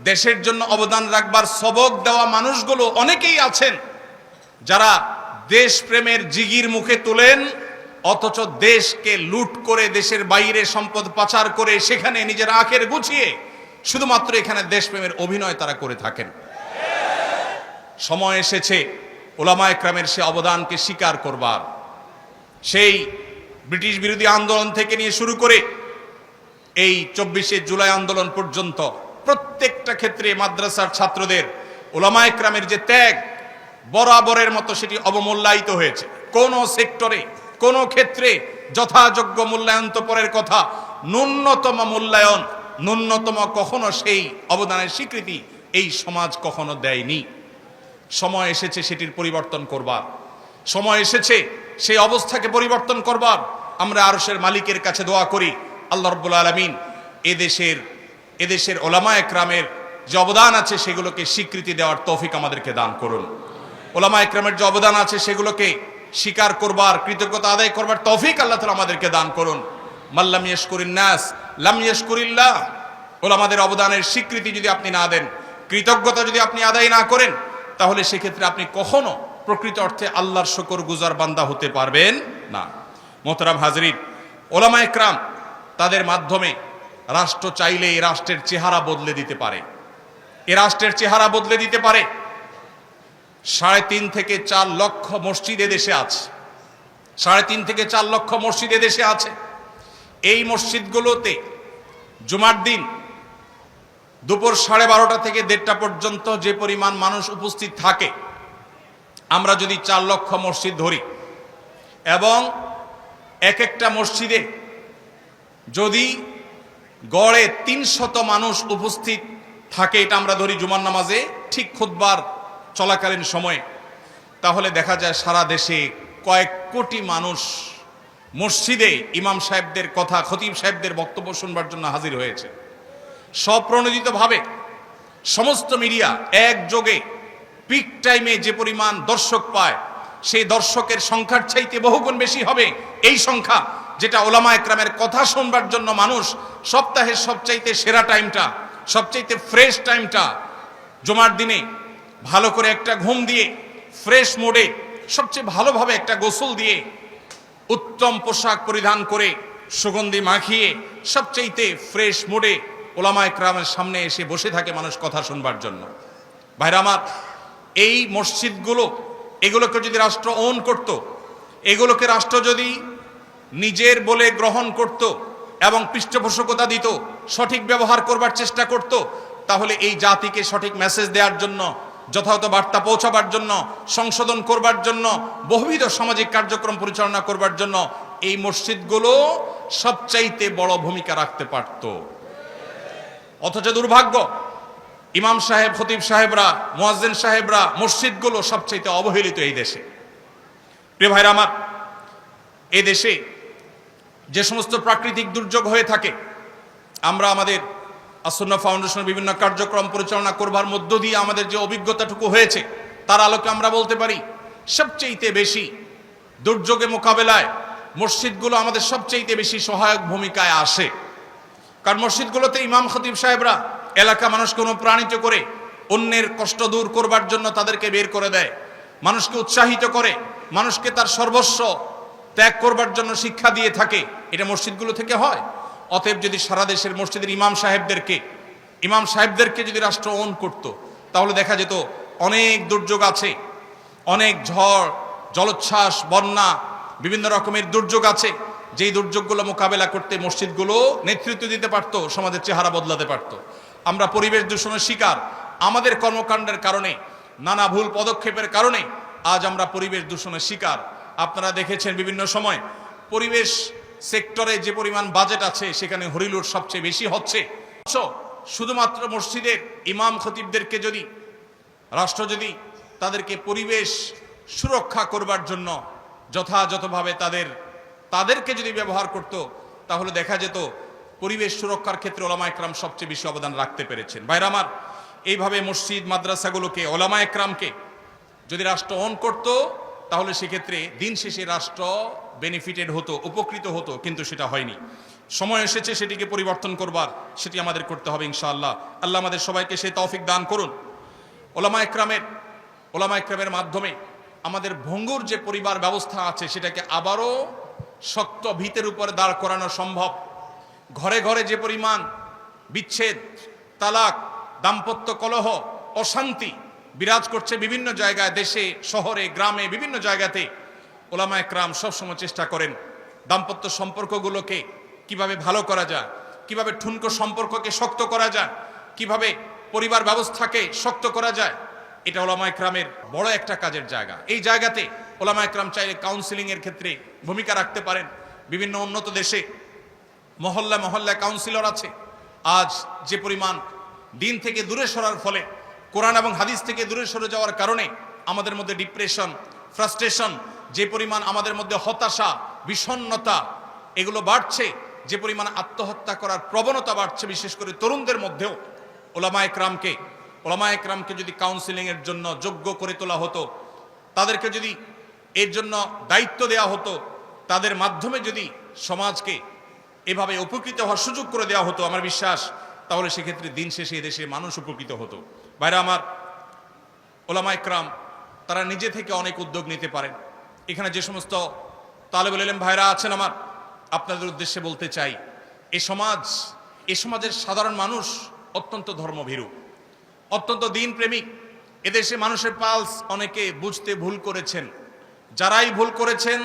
দেশের জন্য অবদান রাখবার সবক দেওয়া মানুষগুলো অনেকেই আছেন যারা দেশপ্রেমের জিগির মুখে তোলেন, অথচ দেশকে লুট করে দেশের বাইরে সম্পদ পাচার করে সেখানে নিজের আখের গুছিয়ে শুধুমাত্র এখানে দেশপ্রেমের অভিনয় তারা করে থাকেন। সময় এসেছে ওলামা একরামের সে অবদানকে স্বীকার করবার। সেই ব্রিটিশ বিরোধী আন্দোলন থেকে নিয়ে শুরু করে এই 24শে জুলাই আন্দোলন পর্যন্ত প্রত্যেকটা ক্ষেত্রে মাদ্রাসার ছাত্রদের ওলামা একরামের যে ত্যাগ বরাবরের মতো সেটি অবমূল্যায়িত হয়েছে। কোন সেক্টরে, কোন ক্ষেত্রে যথাযোগ্য মূল্যায়ন তো পরের কথা, ন্যূনতম মূল্যায়ন, ন্যূনতম কখনো সেই অবদানের স্বীকৃতি এই সমাজ কখনো দেয়নি। সময় এসেছে সেটির পরিবর্তন করবার, সময় এসেছে সেই অবস্থাকে পরিবর্তন করবার। আমরা আরশের মালিকের কাছে দোয়া করি, আল্লাহ রাব্বুল আলামিন এদেশের ওলামা একরামের যে অবদান আছে সেগুলোকে স্বীকৃতি দেওয়ার তৌফিক আমাদেরকে দান করুন। ওলামা একরামের যে অবদান আছে সেগুলোকে স্বীকার করবার, কৃতজ্ঞতা আদায় করবার তৌফিক আল্লাহ তাআলা আমাদেরকে দান করুন। মাল্লাম ইয়াশকুরিন নাস লাম ইয়াশকুরিল্লাহ। ওলামাদের অবদানের স্বীকৃতি যদি আপনি না দেন, কৃতজ্ঞতা যদি আপনি আদায় না করেন, তাহলে সেক্ষেত্রে আপনি কখনো প্রকৃত অর্থে আল্লাহর শুকরগুজার বান্দা হতে পারবেন না। মোহতারাম হাজরিন, ওলামা একরাম তাদের মাধ্যমে রাষ্ট্র চাইলে এই রাষ্ট্রের চেহারা বদলে দিতে পারে, এ রাষ্ট্রের চেহারা বদলে দিতে পারে। 3.5 থেকে 4 লক্ষ মসজিদ এদেশে আছে, 3.5 থেকে 4 লক্ষ মসজিদ এদেশে আছে। এই মসজিদগুলোতে জুমার দিন দুপুর 12:30 থেকে 1:30 পর্যন্ত যে পরিমাণ মানুষ উপস্থিত থাকে, আমরা যদি 4 লক্ষ মসজিদ ধরি এবং এক একটা মসজিদে যদি গড়ে 300 মানুষ উপস্থিত থাকে, এটা আমরা ধরি জুমার নামাজে ঠিক খুতবার চলাকালীন সময়ে, তাহলে দেখা যায় সারা দেশে কয়েক কোটি মানুষ মসজিদে ইমাম সাহেবদের কথা, খতিব সাহেবদের বক্তব্য শুনবার জন্য হাজির হয়েছে। স্বপ্রণোদিতভাবে সমস্ত মিডিয়া একযোগে পিক টাইমে যে পরিমাণ দর্শক পায়, সেই দর্শকের সংখ্যার চাইতে বহুগুণ বেশি হবে এই সংখ্যা, যেটা ওলামা একরামের কথা শুনবার জন্য মানুষ সপ্তাহের সবচাইতে সেরা টাইমটা, সবচাইতে ফ্রেশ টাইমটা জুমার দিনে ভালো করে একটা ঘুম দিয়ে ফ্রেশ মোডে সবচেয়ে ভালোভাবে একটা গোসল দিয়ে উত্তম পোশাক পরিধান করে সুগন্ধি মাখিয়ে সবচাইতে ফ্রেশ মোডে ওলামা একরামের সামনে এসে বসে থাকে মানুষ কথা শুনবার জন্য। ভাইরা আমার, এই মসজিদগুলো, এগুলোকে যদি রাষ্ট্র ওন করত, এগুলোকে রাষ্ট্র যদি নিজের বলে গ্রহণ করত এবং পৃষ্ঠপোষকতা দিত, সঠিক ব্যবহার করবার চেষ্টা করত, তাহলে এই জাতিকে সঠিক মেসেজ দেওয়ার জন্য, যথাযথ বার্তা পৌঁছাবার জন্য, সংশোধন করবার জন্য, বহুবিধ সামাজিক কার্যক্রম পরিচালনা করবার জন্য এই মসজিদগুলো সবচাইতে বড় ভূমিকা রাখতে পারত। অথচ দুর্ভাগ্য, ইমাম সাহেব, খতিব সাহেবরা, মুয়াজ্জিন সাহেবরা, মসজিদগুলো সবচাইতে অবহেলিত এই দেশে। প্রিয় ভাইরা আমার, এই দেশে যে সমস্ত প্রাকৃতিক দুর্যোগ হয়ে থাকে, আমরা আমাদের আসুন্নাহ ফাউন্ডেশনের বিভিন্ন কার্যক্রম পরিচালনা করবার মধ্য দিয়ে আমাদের যে অভিজ্ঞতাটুকু হয়েছে তার আলোকে আমরা বলতে পারি সবচেয়ে বেশি দুর্যোগে মোকাবেলায় মসজিদগুলো আমাদের সবচেয়ে বেশি সহায়ক ভূমিকায় আসে। কারণ মসজিদগুলোতে ইমাম খতিব সাহেবরা এলাকা মানুষকে অনুপ্রাণিত করে অন্যের কষ্ট দূর করবার জন্য তাদেরকে বের করে দেয়, মানুষকে উৎসাহিত করে, মানুষকে তার সর্বস্ব ত্যাগ করবার জন্য শিক্ষা দিয়ে থাকে। এটা মসজিদগুলো থেকে হয়। অতএব যদি সারা দেশের মসজিদের ইমাম সাহেবদেরকে যদি রাষ্ট্র অন করত, তাহলে দেখা যেত অনেক দুর্যোগ আছে, অনেক ঝড় জলোচ্ছ্বাস বন্যা বিভিন্ন রকমের দুর্যোগ আছে, যেই দুর্যোগগুলো মোকাবেলা করতে মসজিদগুলো নেতৃত্ব দিতে পারত, সমাজের চেহারা বদলাতে পারত। আমরা পরিবেশ দূষণের শিকার, আমাদের কর্মকাণ্ডের কারণে, নানা ভুল পদক্ষেপের কারণে আজ আমরা পরিবেশ দূষণের শিকার। আপনারা দেখেছেন বিভিন্ন সময় পরিবেশ সেক্টরে যে পরিমাণ বাজেট আছে সেখানে হরিলুট সবচেয়ে বেশি হচ্ছে। শুধুমাত্র মসজিদের ইমাম খতিবদেরকে যদি রাষ্ট্র যদি তাদেরকে পরিবেশ সুরক্ষা করবার জন্য যথাযথভাবে তাদেরকে যদি ব্যবহার করত, তাহলে দেখা যেত পরিবেশ সুরক্ষার ক্ষেত্রে ওলামা একরাম সবচেয়ে বেশি অবদান রাখতে পেরেছেন। ভাইরা আমার, এইভাবে মসজিদ মাদ্রাসাগুলোকে, ওলামা একরামকে যদি রাষ্ট্র অন করত, তাহলে সেক্ষেত্রে দিন শেষে রাষ্ট্র বেনিফিটেড হতো, উপকৃত হতো, কিন্তু সেটা হয়নি। সময় এসেছে সেটিকে পরিবর্তন করবার, সেটি আমাদের করতে হবে ইনশাআল্লাহ। আল্লাহ আমাদের সবাইকে সেই তৌফিক দান করুন। ওলামা একরামের মাধ্যমে আমাদের ভঙ্গুর যে পরিবার ব্যবস্থা আছে সেটাকে আবারও শক্ত ভিতের উপরে দাঁড় করানো সম্ভব। ঘরে ঘরে যে পরিমাণ বিচ্ছেদ, তালাক, দাম্পত্য কলহ, অশান্তি বিরাজ করছে বিভিন্ন জায়গায়, দেশে, শহরে, গ্রামে, বিভিন্ন জায়গাতে, ওলামা একরাম সবসময় চেষ্টা করেন দাম্পত্য সম্পর্কগুলোকে কিভাবে ভালো করা যায়, কিভাবে ঠুনকো সম্পর্ককে শক্ত করা যায়, কিভাবে পরিবার ব্যবস্থাকে শক্ত করা যায়। এটা ওলামা একরামের বড় একটা কাজের জায়গা। এই জায়গাতে ওলামা একরাম চাইলে কাউন্সিলিং এর ক্ষেত্রে ভূমিকা রাখতে পারেন। বিভিন্ন উন্নত দেশে মহল্লায় কাউন্সিলর আছে। আজ যে পরিমাণ দিন থেকে দূরে সরার ফলে, কোরআন এবং হাদিস থেকে দূরে সরে যাওয়ার কারণে আমাদের মধ্যে ডিপ্রেশন, ফ্রাস্ট্রেশন, যে পরিমাণ আমাদের মধ্যে হতাশা, বিষণ্ণতা এগুলো বাড়ছে, যে পরিমাণ আত্মহত্যা করার প্রবণতা বাড়ছে বিশেষ করে তরুণদের মধ্যেও, ওলামা একরামকে যদি কাউন্সিলিং এর জন্য যোগ্য করে তোলা হতো, তাদেরকে যদি এর জন্য দায়িত্ব দেওয়া হতো, তাদের মাধ্যমে যদি সমাজকে এভাবে উপকৃত হওয়ার সুযোগ করে দেওয়া হতো, আমার বিশ্বাস তাহলে সেক্ষেত্রে দিন শেষে দেশে মানুষ উপকৃত হতো। ভাইরা আমার, ওলামা একরাম তারা নিজে থেকে অনেক উদ্যোগ নিতে পারেন। এখানে যে সমস্ত তালেবুল ইলম ভাইরা আছেন, আমার আপনাদের উদ্দেশ্যে বলতে চাই, এ সমাজের সাধারণ মানুষ অত্যন্ত ধর্মভীরু, অত্যন্ত দিন প্রেমিক। এদেশে মানুষের পালস অনেকে বুঝতে ভুল করেছেন, যারাই ভুল করেছেন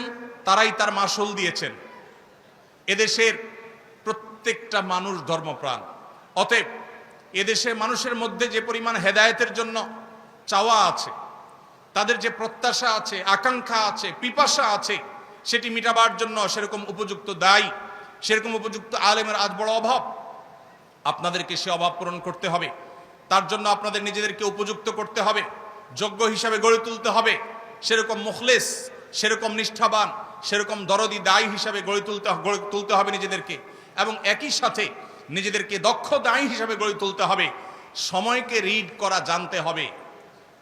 তারাই তার মাসুল দিয়েছেন। এদেশের প্রত্যেকটা মানুষ ধর্মপ্রাণ। অতএব এদেশের মানুষের মধ্যে যে পরিমাণ হেদায়েতের জন্য চাওয়া আছে, তাদের যে প্রত্যাশা আছে, আকাঙ্ক্ষা আছে, পিপাসা আছে, সেটি মিটাবার জন্য সেরকম উপযুক্ত দায়ী, সেরকম উপযুক্ত আলেমের আজ বড় অভাব। আপনাদেরকে সে অভাব পূরণ করতে হবে। তার জন্য আপনাদের নিজেদেরকে উপযুক্ত করতে হবে, যোগ্য হিসাবে গড়ে তুলতে হবে, সেরকম মুখলেস, সেরকম নিষ্ঠাবান, সেরকম দরদি দায়ী হিসাবে গড়ে তুলতে হবে নিজেদেরকে, এবং একই সাথে নিজেদেরকে দক্ষ দায়ী হিসাবে গড়ে তুলতে হবে। সময়কে রিড করা জানতে হবে।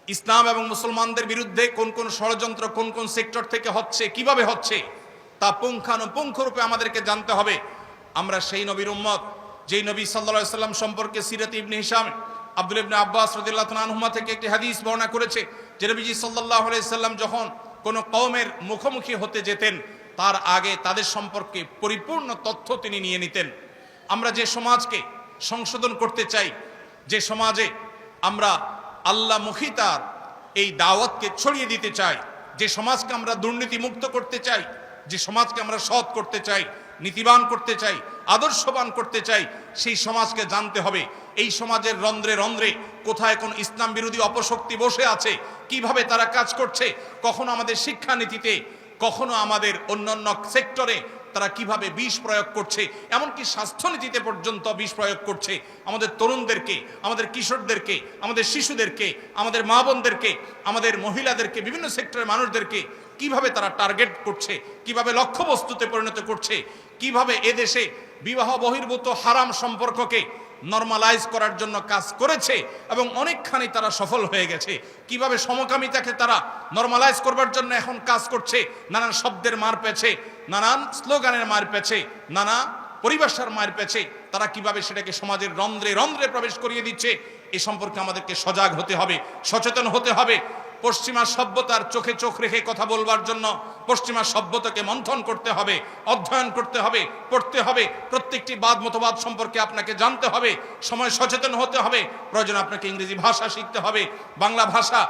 ইসলাম এবং মুসলমানদের বিরুদ্ধে কোন কোন ষড়যন্ত্র কোন কোন সেক্টর থেকে হচ্ছে, কিভাবে হচ্ছে, তা পুঙ্খানুপুঙ্খরূপে আমাদেরকে জানতে হবে। আমরা সেই নবীর উম্মত, যেই নবী সাল্লাল্লাহু আলাইহি সাল্লাম সম্পর্কে সিরাত ইবনে হিশাম আব্দুল্লাহ ইবনে আব্বাস রাদিয়াল্লাহু তাআলা আনহুমা থেকে একটি হাদিস বর্ণনা করেছে যে নবীজি সাল্লাল্লাহু আলাইহি সাল্লাম যখন কোনো কওমের মুখোমুখি হতে যেতেন, তার আগে তাদের সম্পর্কে পরিপূর্ণ তথ্য তিনি নিয়ে নিতেন। আমরা যে সমাজকে সংশোধন করতে চাই, যে সমাজে আমরা আল্লাহমুখিতার এই দাওয়াতকে ছড়িয়ে দিতে চাই, যে সমাজকে আমরা দুর্নীতি মুক্ত করতে চাই, যে সমাজকে আমরা সৎ করতে চাই, নীতিবান করতে চাই, আদর্শবান করতে চাই, সেই সমাজকে জানতে হবে এই সমাজের রন্ধ্রে রন্ধ্রে কোথায় কোন ইসলাম বিরোধী অপশক্তি বসে আছে, কিভাবে তারা কাজ করছে, কখনো আমাদের শিক্ষানীতিতে, কখনো আমাদের অন্যান্য সেক্টরে তারা কিভাবে বিষ প্রয়োগ করছে, এমনকি স্বাস্থ্যনীতিতে পর্যন্ত বিষ প্রয়োগ করছে। আমাদের তরুণদেরকে, আমাদের কিশোরদেরকে, আমাদের শিশুদেরকে, আমাদের মা বোনদেরকে, আমাদের মহিলাদেরকে, বিভিন্ন সেক্টরের মানুষদেরকে কিভাবে তারা টার্গেট করছে, কিভাবে লক্ষ্যবস্তুতে পরিণত করছে, কিভাবে এদেশে বিবাহ বহির্ভূত হারাম সম্পর্ককে নরমালাইজ করার জন্য কাজ করেছে এবং অনেকখানি তারা সফল হয়ে গেছে। কিভাবে সমকামিতাকে তারা নরমালাইজ করবার জন্য এখন কাজ করছে, নানান শব্দের মার পেছে, নানান স্লোগানের মার পেছে, নানা পরিভাষার মার পেছে, তারা কিভাবে সেটাকে সমাজের রন্ধ্রে রন্ধ্রে প্রবেশ করিয়ে দিচ্ছে, এই সম্পর্কে আমাদেরকে সজাগ হতে হবে, সচেতন হতে হবে। পশ্চিমা সভ্যতার চোখে চোখ রেখে কথা বলবার জন্য পশ্চিমা সভ্যতাকে মন্থন করতে হবে, অধ্যয়ন করতে হবে, পড়তে হবে, প্রত্যেকটি বাদ মতবাদ সম্পর্কে আপনাকে জানতে হবে, সময় সচেতন হতে হবে, প্রয়োজন আপনাকে ইংরেজি ভাষা শিখতে হবে, বাংলা ভাষা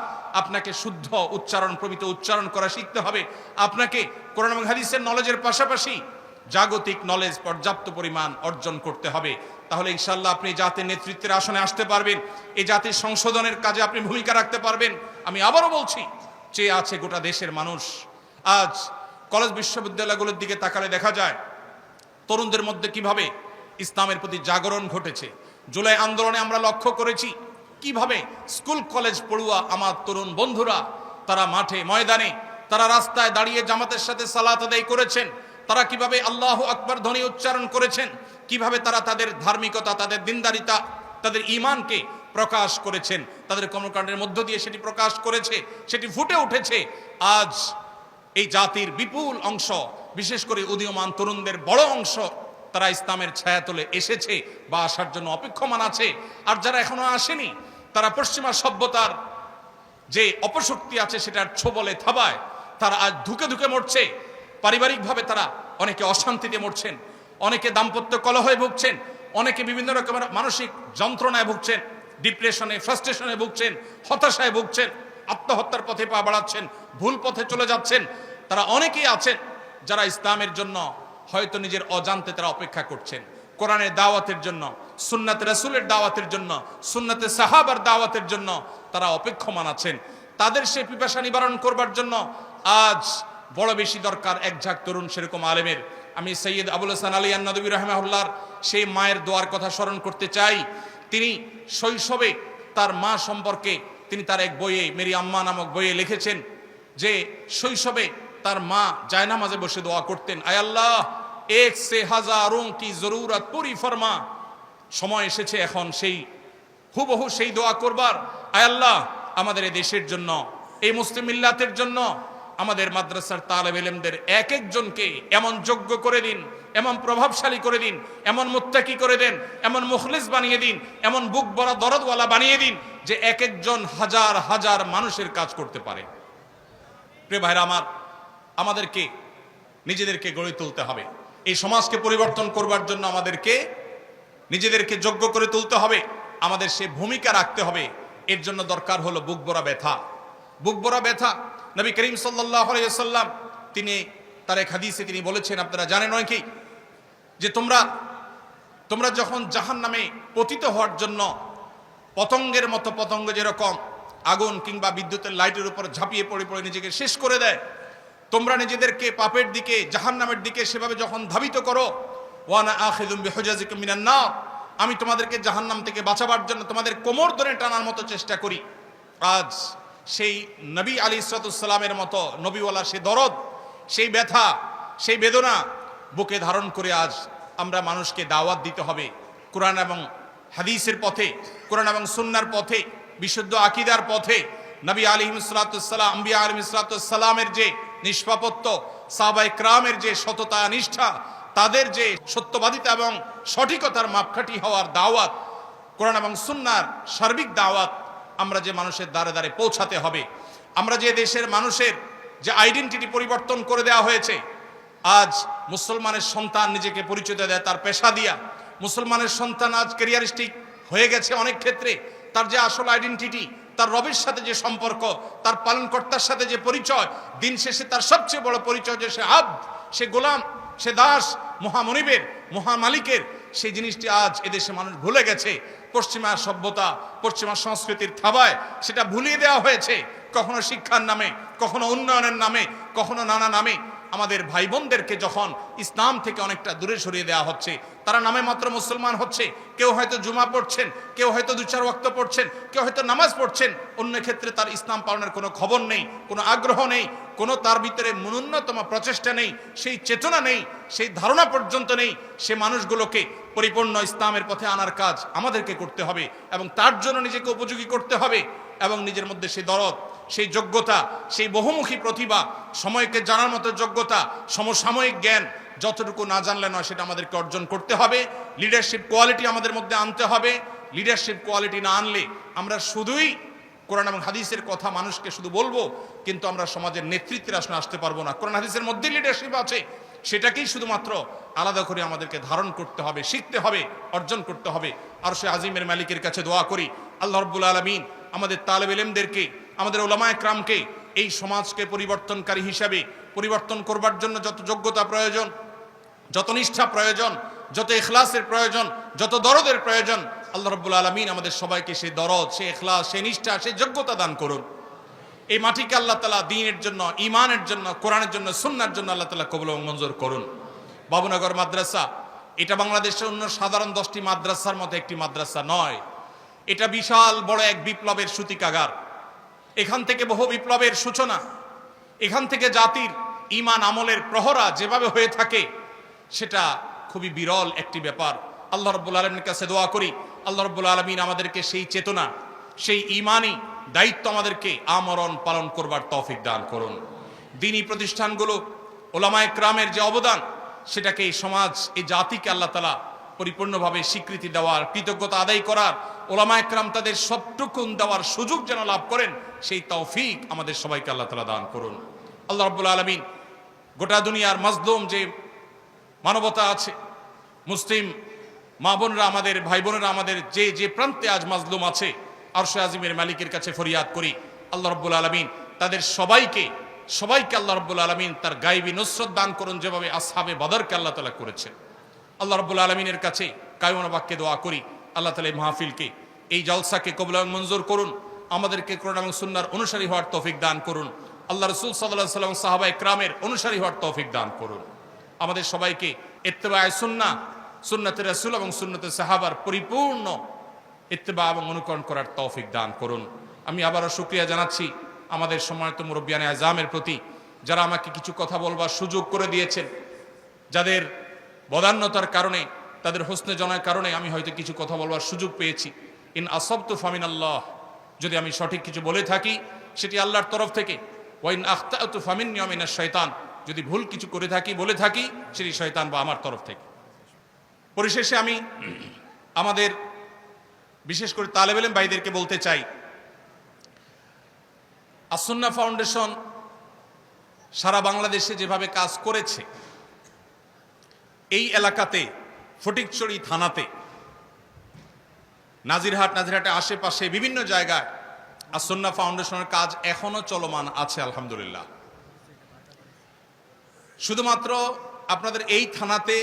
আপনাকে শুদ্ধ উচ্চারণ প্রমিত উচ্চারণ করা শিখতে হবে, আপনাকে কোরআন এবং হাদিসের নলেজের পাশাপাশি জাগতিক নলেজ পর্যাপ্ত পরিমাণ অর্জন করতে হবে। তাহলে ইনশাআল্লাহ আপনি জাতির নেতৃত্বের আসনে আসতে পারবেন, এই জাতির সংশোধনের কাজে আপনি ভূমিকা রাখতে পারবেন। আমি আবারও বলছি, চেয়ে আছে গোটা দেশের মানুষ। আজ কলেজ বিশ্ববিদ্যালয়গুলোর দিকে তাকালে দেখা যায় তরুণদের মধ্যে কিভাবে ইসলামের প্রতি জাগরণ ঘটেছে। জুলাই আন্দোলনে আমরা লক্ষ্য করেছি কিভাবে স্কুল কলেজ পড়ুয়া আমার তরুণ বন্ধুরা তারা মাঠে ময়দানে, তারা রাস্তায় দাঁড়িয়ে জামাতের সাথে সালাত আদায় করেছেন, তারা কিভাবে আল্লাহু আকবার ধ্বনি উচ্চারণ করেছেন, কিভাবে তারা তাদের ধার্মিকতা, তাদের দিনদারিতা, তাদের ঈমানকে প্রকাশ করেছেন, তাদের কর্মকাণ্ডের মধ্য দিয়ে সেটি প্রকাশ করেছে, সেটি ফুটে উঠেছে। আজ এই জাতির বিপুল অংশ, বিশেষ করে উদীয়মান তরুণদের বড় অংশ, তারা ইসলামের ছায়াতলে এসেছে বা আসার জন্য অপেক্ষমান আছে। আর যারা এখনো আসেনি, তারা পশ্চিমা সভ্যতার যে অপশক্তি আছে সেটার ছোবলে থাবায় তারা আজ ধুকে ধুকে মরছে। পারিবারিকভাবে তারা অনেকে অশান্তিতে মরছেন, অনেকে দাম্পত্য কলহে ভুগছেন, অনেকে বিভিন্ন রকমের মানসিক যন্ত্রণায় ভুগছেন, ডিপ্রেশনে, ফ্রাস্ট্রেশনে ভুগছেন, হতাশায় ভুগছেন, আত্মহত্যার পথে পা বাড়াচ্ছেন, ভুল পথে চলে যাচ্ছেন। তারা অনেকেই আছেন যারা ইসলামের জন্য হয়তো নিজের অজান্তে তারা অপেক্ষা করছেন, কোরআনের দাওয়াতের জন্য, সুন্নাতে রাসূলের দাওয়াতের জন্য, সুন্নাতে সাহাবার দাওয়াতের জন্য তারা অপেক্ষমান আছেন। তাদের সেই পিপাসা নিবারণ করবার জন্য আজ বড় বেশি দরকার এক ঝাঁক তরুণ সেরকম আলেমের। আমি সৈয়দ আবুল হাসান আলী আন-নদভী রাহিমাহুল্লাহর সেই মায়ের দোয়ার কথা স্মরণ করতে চাই। তিনি শৈশবে তার মা সম্পর্কে তিনি তার এক বইয়ে, মেরি আম্মা নামক বইয়ে লিখেছেন যে শৈশবে তার মা জায়নামাজে বসে দোয়া করতেন, আয় আল্লাহ এক সে হাজারোं কি জরুরত পুরি ফরমা। সময় এসেছে এখন সেই হুবহু সেই দোয়া করবার। আয় আল্লাহ আমাদের এই দেশের জন্য, এই মুসলিম মিল্লাতের জন্য, আমাদের মাদ্রাসার তালেব ইলমদের এক একজনকে এমন যোগ্য করে দিন, এমন প্রভাবশালী করে দিন, এমন মুত্তাকি করে দেন, এমন মুখলিস বানিয়ে দিন, এমন বুক ভরা দরদওয়ালা বানিয়ে দিন যে এক একজন হাজার হাজার মানুষের কাজ করতে পারে। প্রিয় ভাইরা আমার, আমাদেরকে নিজেদেরকে গড়ে তুলতে হবে। এই সমাজকে পরিবর্তন করবার জন্য আমাদেরকে নিজেদেরকে যোগ্য করে তুলতে হবে, আমাদের সে ভূমিকা রাখতে হবে। এর জন্য দরকার হলো বুক ভরা ব্যথা। বুক ভরা ব্যথা নবী করিম সাল্লাল্লাহু আলাইহি ওয়াসাল্লাম তিনি তার এক হাদিসে তিনি বলেছেন, আপনারা জানেন নাকি, যে তোমরা যখন জাহান্নামে পতিত হওয়ার জন্য পতঙ্গের মতো, পতঙ্গ যেরকম আগুন কিংবা বিদ্যুতের লাইটের উপর ঝাঁপিয়ে পড়ে পড়ে নিজেকে শেষ করে দেয়, তোমরা নিজেদেরকে পাপের দিকে, জাহান্নামের দিকে সেভাবে যখন ধাবিত করো, ওয়ানা আখিযুম বিহুজাজিকুম মিনান নার, আমি তোমাদেরকে জাহান্নাম থেকে বাঁচাবার জন্য তোমাদের কোমর ধরে টানার মতো চেষ্টা করি। আজ সেই নবী আলাইহিস সালামের মতো নবীওয়ালা সেই দরদ, সেই ব্যথা, সেই বেদনা বুকে ধারণ করে আজ আমরা মানুষকে দাওয়াত দিতে হবে কোরআন এবং হাদিসের পথে, কোরআন এবং সুন্নাহর পথে, বিশুদ্ধ আকীদার পথে। নবী আলাইহিস সালাম, আম্বিয়া আলাইহিস সালামের যে নিষ্পাপত্ব, সাহাবায়ে কেরামের যে সততা নিষ্ঠা, তাদের যে সত্যবাদিতা এবং সঠিকতার মাপকাঠি হওয়ার দাওয়াত, কোরআন এবং সুন্নাহর সার্বিক দাওয়াত আমরা যে মানুষের দ্বারে দ্বারে পৌঁছাতে হবে। আমরা যে দেশের মানুষের যে আইডেন্টিটি পরিবর্তন করে দেওয়া হয়েছে, আজ মুসলমানের সন্তান নিজেকে পরিচয় দেয় তার পেশা দিয়া, মুসলমানের সন্তান আজ ক্যারিয়ারিস্টিক হয়ে গেছে অনেক ক্ষেত্রে, তার যে আসল আইডেন্টিটি, তার রবের সাথে যে সম্পর্ক, তার পালনকর্তার সাথে যে পরিচয়, দিন শেষে তার সবচেয়ে বড় পরিচয় যে সে আব্দ, সে গোলাম, সে দাস, মহামনিবের, মহামালিকের, সেই জিনিসটি আজ এদেশে মানুষ ভুলে গেছে। পশ্চিমা সভ্যতা, পশ্চিমা সংস্কৃতির থাবায় সেটা ভুলিয়ে দেওয়া হয়েছে, কখনো শিক্ষার নামে, কখনো উন্নয়নের নামে, কখনো নানা নামে। আমাদের ভাই বোনদেরকে যখন ইসলাম থেকে অনেকটা দূরে সরিয়ে দেওয়া হচ্ছে, তারা নামে মাত্র মুসলমান হচ্ছে, কেউ হয়তো জুমা পড়ছেন, কেউ হয়তো 2-4 ওয়াক্ত পড়ছেন, কেউ হয়তো নামাজ পড়ছেন, অন্য ক্ষেত্রে তার ইসলাম পালনের কোনো খবর নেই, কোনো আগ্রহ নেই, কোনো তার ভিতরে ন্যূনতম প্রচেষ্টা নেই, সেই চেতনা নেই, সেই ধারণা পর্যন্ত নেই। সে মানুষগুলোকে পরিপূর্ণ ইসলামের পথে আনার কাজ আমাদেরকে করতে হবে এবং তার জন্য নিজেকে উপযোগী করতে হবে এবং নিজের মধ্যে সেই দরদ, সেই যোগ্যতা, সেই বহুমুখী প্রতিভা, সময়কে জানার মতো যোগ্যতা, সমসাময়িক জ্ঞান যতটুকু না জানলে নয় সেটা আমাদেরকে অর্জন করতে হবে। লিডারশিপ কোয়ালিটি আমাদের মধ্যে আনতে হবে। লিডারশিপ কোয়ালিটি না আনলে আমরা শুধুই কোরআন এবং হাদিসের কথা মানুষকে শুধু বলবো, কিন্তু আমরা সমাজের নেতৃত্বের আসনে আসতে পারবো না। কোরআন হাদিসের মধ্যে লিডারশিপ আছে, সেটাকেই শুধুমাত্র আলাদা করে আমাদেরকে ধারণ করতে হবে, শিখতে হবে, অর্জন করতে হবে। আর সে আজিমের মালিকের কাছে দোয়া করি, আল্লাহ রাব্বুল আলামিন আমাদের তালেব ইলমদেরকে, আমাদের উলামায়ে কেরামকে এই সমাজকে পরিবর্তনকারী হিসাবে পরিবর্তন করবার জন্য যত যোগ্যতা প্রয়োজন, যত নিষ্ঠা প্রয়োজন, যত ইখলাসের প্রয়োজন, যত দরদের প্রয়োজন, আল্লাহ রাব্বুল আলামিন আমাদের সবাইকে সেই দরদ, সেই ইখলাস, সেই নিষ্ঠা, সেই যোগ্যতা দান করুন। এই মাটিকে আল্লাহ তাআলা দ্বীনের জন্য, ঈমানের জন্য, কোরআনের জন্য, সুন্নাহর জন্য আল্লাহ তাআলা কবুল এবং মঞ্জুর করুন। বাবুনগর মাদ্রাসা এটা বাংলাদেশের অন্য সাধারণ 10টি মাদ্রাসার মতো একটি মাদ্রাসা নয়। এটা বিশাল বড় এক বিপ্লবের সূতিকাগার। এখান থেকে বহু বিপ্লবের সূচনা, এখান থেকে জাতির ঈমান আমলের প্রহরা যেভাবে হয়ে থাকে সেটা খুবই বিরল একটি ব্যাপার। আল্লাহ রাব্বুল আলামিনের কাছে দোয়া করি, আল্লাহ রাব্বুল আলামিন আমাদেরকে সেই চেতনা, সেই ঈমানি দায়িত্ব আমাদেরকে আমরণ পালন করবার তৌফিক দান করুন। দ্বীনি প্রতিষ্ঠানগুলো, উলামায়ে কেরামের যে অবদান, সেটাকে এই সমাজ, এই জাতিকে আল্লাহ তাআলা পরিপূর্ণভাবে স্বীকৃতি দেওয়ার, কৃতজ্ঞতা আদায় করার, উলামায়ে কেরাম তাদের সবটুকুন দেওয়ার সুযোগ যেন লাভ করেন, সেই তৌফিক আমাদের সবাইকে আল্লাহ তাআলা দান করুন। আল্লাহ রাব্বুল আলামিন গোটা দুনিয়ার মাজলুম যে মানবতা আছে, মুসলিম মা বোনরা, আমাদের ভাই বোনেরা, আমাদের যে যে প্রান্তে আজ মাজলুম আছে, আরশে আজিমের মালিকের কাছে ফরিয়াদ করি, আল্লাহ রাব্বুল আলামিন তাদের সবাইকে আল্লাহ রাব্বুল আলামিন তার গায়বী নুসরত দান করুন, যেভাবে আসহাবে বদরকে আল্লাহ তাআলা করেছেন। আল্লাহ রাব্বুল আলামিনের কাছে কায়মনা বাক্যে দোয়া করি, আল্লাহ তাআলা এই মাহফিলকে, এই জলসাকে কবুল এবং মঞ্জুর করুন, আমাদেরকে কোরআন এবং সুন্নাহর অনুসারী হওয়ার তৌফিক দান করুন, আল্লাহ রাসূল সাল্লাল্লাহু আলাইহি ওয়াসাল্লাম, সাহাবায়ে কেরামের অনুসারী হওয়ার তৌফিক দান করুন। আমাদের সবাইকে ইত্তেবায়ে সুন্নাহ, সুন্নতে রাসূল এবং সুন্নতে সাহাবার পরিপূর্ণ ইত্তেবা এবং অনুকরণ করার তৌফিক দান করুন। আমি আবারও শুকরিয়া জানাচ্ছি আমাদের সম্মানিত মুরব্বিয়ানে আযমের প্রতি, যারা আমাকে কিছু কথা বলবার সুযোগ করে দিয়েছেন, যাদের বদান্যতার কারণে, তাদের হোসনে জনার কারণে আমি হয়তো কিছু কথা বলবার সুযোগ পেয়েছি। ইন আসাবতু ফামিনাল্লাহ, যদি আমি সঠিক কিছু বলে থাকি সেটি আল্লাহর তরফ থেকে, ওয়া ইন আখতাতু ফামিন্নী ওয়া মিনাশ শাইতান, যদি ভুল কিছু করে থাকি, বলে থাকি, সেটি শয়তান বা আমার তরফ থেকে। পরিশেষে আমি আমাদের বিশেষ করে তালেব ইলম ভাইদেরকে বলতে চাই, আস-সুন্নাহ ফাউন্ডেশন সারা বাংলাদেশে যেভাবে কাজ করেছে, এই এলাকাতে ফটিকছড়ি থানাতে, নাজিরহাটের আশেপাশে বিভিন্ন জায়গায় আস-সুন্নাহ ফাউন্ডেশনের কাজ এখনো চলমান আছে আলহামদুলিল্লাহ। শুধুমাত্র আপনাদের এই থানাতে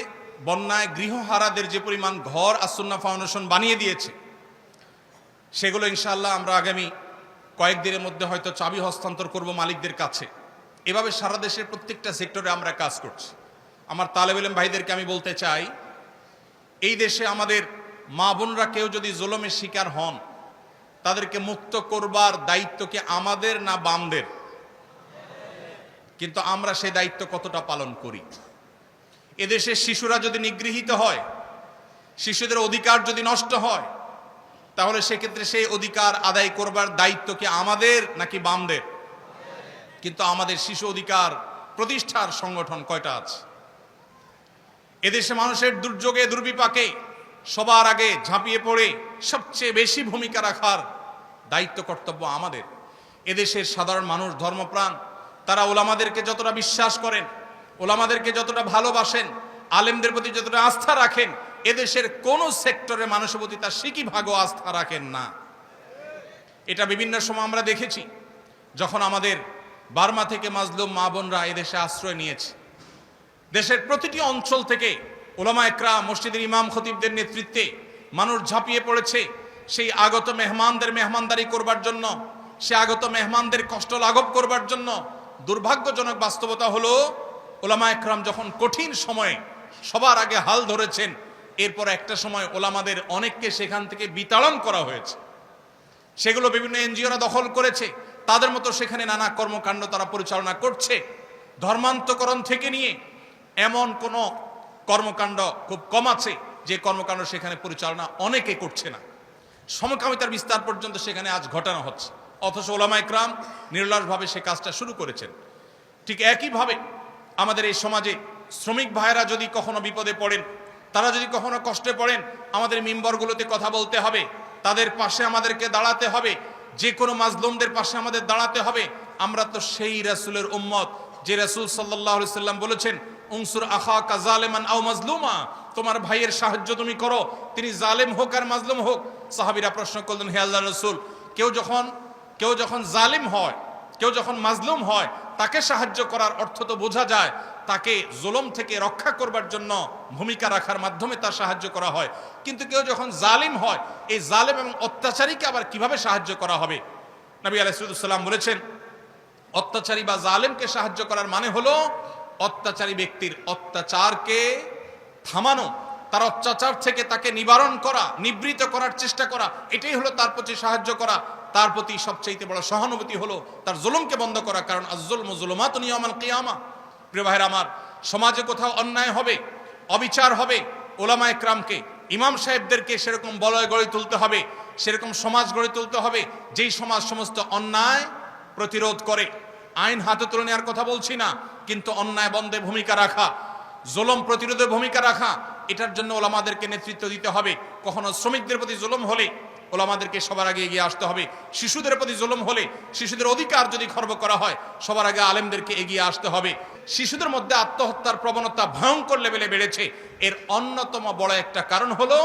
বন্যায় গৃহহারাদের যে পরিমাণ ঘর আস-সুন্নাহ ফাউন্ডেশন বানিয়ে দিয়েছে, সেগুলো ইনশাআল্লাহ আমরা আগামী কয়েকদিনের মধ্যে হয়তো চাবি হস্তান্তর করব মালিকদের কাছে। এভাবে সারা দেশের প্রত্যেকটা সেক্টরে আমরা কাজ করছি। আমার তালেব ইলম ভাইদেরকে আমি বলতে চাই, এই দেশে আমাদের মা বোনরা কেউ যদি জুলুমের শিকার হন, তাদেরকে মুক্ত করবার দায়িত্ব কি আমাদের না বামদের? কিন্তু আমরা সেই দায়িত্ব কতটা পালন করি? এদেশের শিশুরা যদি নিগৃহীত হয়, শিশুদের অধিকার যদি নষ্ট হয়, তাহলে সেক্ষেত্রে সেই অধিকার আদায় করবার দায়িত্ব কি আমাদের নাকি বামদের? কিন্তু আমাদের শিশু অধিকার প্রতিষ্ঠার সংগঠন কয়টা আছে? এদেশে মানুষের দুর্যোগে, দুর্বিপাকে সবার আগে ঝাঁপিয়ে পড়ে সবচেয়ে বেশি ভূমিকা রাখার দায়িত্ব, কর্তব্য আমাদের। এদেশের সাধারণ মানুষ ধর্মপ্রাণ, তারা ওলামাদেরকে যতটা বিশ্বাস করেন, ওলামাদেরকে যতটা ভালোবাসেন, আলেমদের প্রতি যতটা আস্থা রাখেন, এদেশের কোন সেক্টরে মানুষের প্রতি তার সিকিভাগও আস্থা রাখেন না। এটা বিভিন্ন সময় আমরা দেখেছি, যখন আমাদের বার্মা থেকে মাজলুম মা বোনরা এদেশে আশ্রয় নিয়েছে। দেশের প্রতিটি অঞ্চল থেকে উলামায়ে কেরাম, মসজিদের ইমাম খতিবদের নেতৃত্বে মানুষ ঝাঁপিয়ে পড়েছে সেই আগত মেহমানদের মেহমানদারি করবার জন্য, সে আগত মেহমানদের কষ্ট লাঘব করবার জন্য। দুর্ভাগ্যজনক বাস্তবতা হলো ওলামা একরাম যখন কঠিন সময়ে সবার আগে হাল ধরেছেন, এরপর একটা সময় ওলামাদের অনেককে সেখান থেকে বিতাড়ন করা হয়েছে। সেগুলো বিভিন্ন এনজিওরা দখল করেছে, তাদের মতো সেখানে নানা কর্মকাণ্ড তারা পরিচালনা করছে। ধর্মান্তকরণ থেকে নিয়ে এমন কোনো কর্মকাণ্ড খুব কম আছে যে কর্মকাণ্ড সেখানে পরিচালনা অনেকে করছে না। সমকামিতার বিস্তার পর্যন্ত সেখানে আজ ঘটানো হচ্ছে, অথচ ওলামা একরাম নির্লসভাবে সে কাজটা শুরু করেছেন। ঠিক একইভাবে আমাদের এই সমাজে শ্রমিক ভাইয়েরা যদি কখনো বিপদে পড়েন, তারা যদি কখনো কষ্টে পড়েন, আমাদের মিম্বরগুলোতে কথা বলতে হবে, তাদের পাশে আমাদেরকে দাঁড়াতে হবে, যে কোনো মাজলুমদের পাশে আমাদের দাঁড়াতে হবে। আমরা তো সেই রাসূলের উম্মত যে রাসূল সাল্লাল্লাহু আলাইহি সাল্লাম বলেছেন, উনসুর আখাকা যালিমান আও মাজলুমা, তোমার ভাইয়ের সাহায্য তুমি করো, তিনি জালেম হোক আর মাজলুম হোক। সাহাবীরা প্রশ্ন করলেন, হে আল্লাহর রাসূল, কেউ যখন জালিম হয়, কেউ যখন মাজলুম হয়, তাকে সাহায্য করার অর্থ তো বোঝা যায় তাকে জুলুম থেকে রক্ষা করবার জন্য ভূমিকা রাখার মাধ্যমে তার সাহায্য করা হয়, কিন্তু কেউ যখন জালিম হয়, এই জালেম এবং অত্যাচারীকে আবার কিভাবে সাহায্য করা হবে? নবী আলাইহিস সালাম বলেছেন, অত্যাচারী বা জালেমকে সাহায্য করার মানে হলো অত্যাচারী ব্যক্তির অত্যাচারকে থামানো, তার অত্যাচার থেকে তাকে নিবারণ করা, নিবৃত করার চেষ্টা করা, এটাই হলো তার প্রতি সাহায্য করা। তার প্রতি সবচেয়ে বড় সহানুভূতি হলো তার জুলুমকে বন্ধ করা, কারণ আয-যুলমু যুলুমাতুন ইয়াওমাল কিয়ামা। প্রিয় ভাইরা আমার, সমাজে কোথাও অন্যায় হবে, অবিচার হবে, ওলামা একরামকে, ইমাম সাহেবদেরকে সেরকম বলয় গড়ে তুলতে হবে, সেরকম সমাজ গড়ে তুলতে হবে যেই সমাজ সমস্ত অন্যায় প্রতিরোধ করে। আইন হাতে তুলে নেওয়ার কথা বলছি না, কিন্তু অন্যায় বন্ধে ভূমিকা রাখা, জুলুম প্রতিরোধে ভূমিকা রাখা, এটার জন্য ওলামাদেরকে নেতৃত্ব দিতে হবে। কখনো শ্রমিকদের প্রতি জুলুম হলে ওলামাদেরকে সবার আগে এগিয়ে আসতে হবে। শিশুদের প্রতি জুলুম হলে, শিশুদের অধিকার যদি খর্ব করা হয়, সবার আগে আলেমদেরকে এগিয়ে আসতে হবে। শিশুদের মধ্যে আত্মহত্যার প্রবণতা ভয়ঙ্কর লেভেলে বেড়েছে, এর অন্যতম বড় একটা কারণ হলো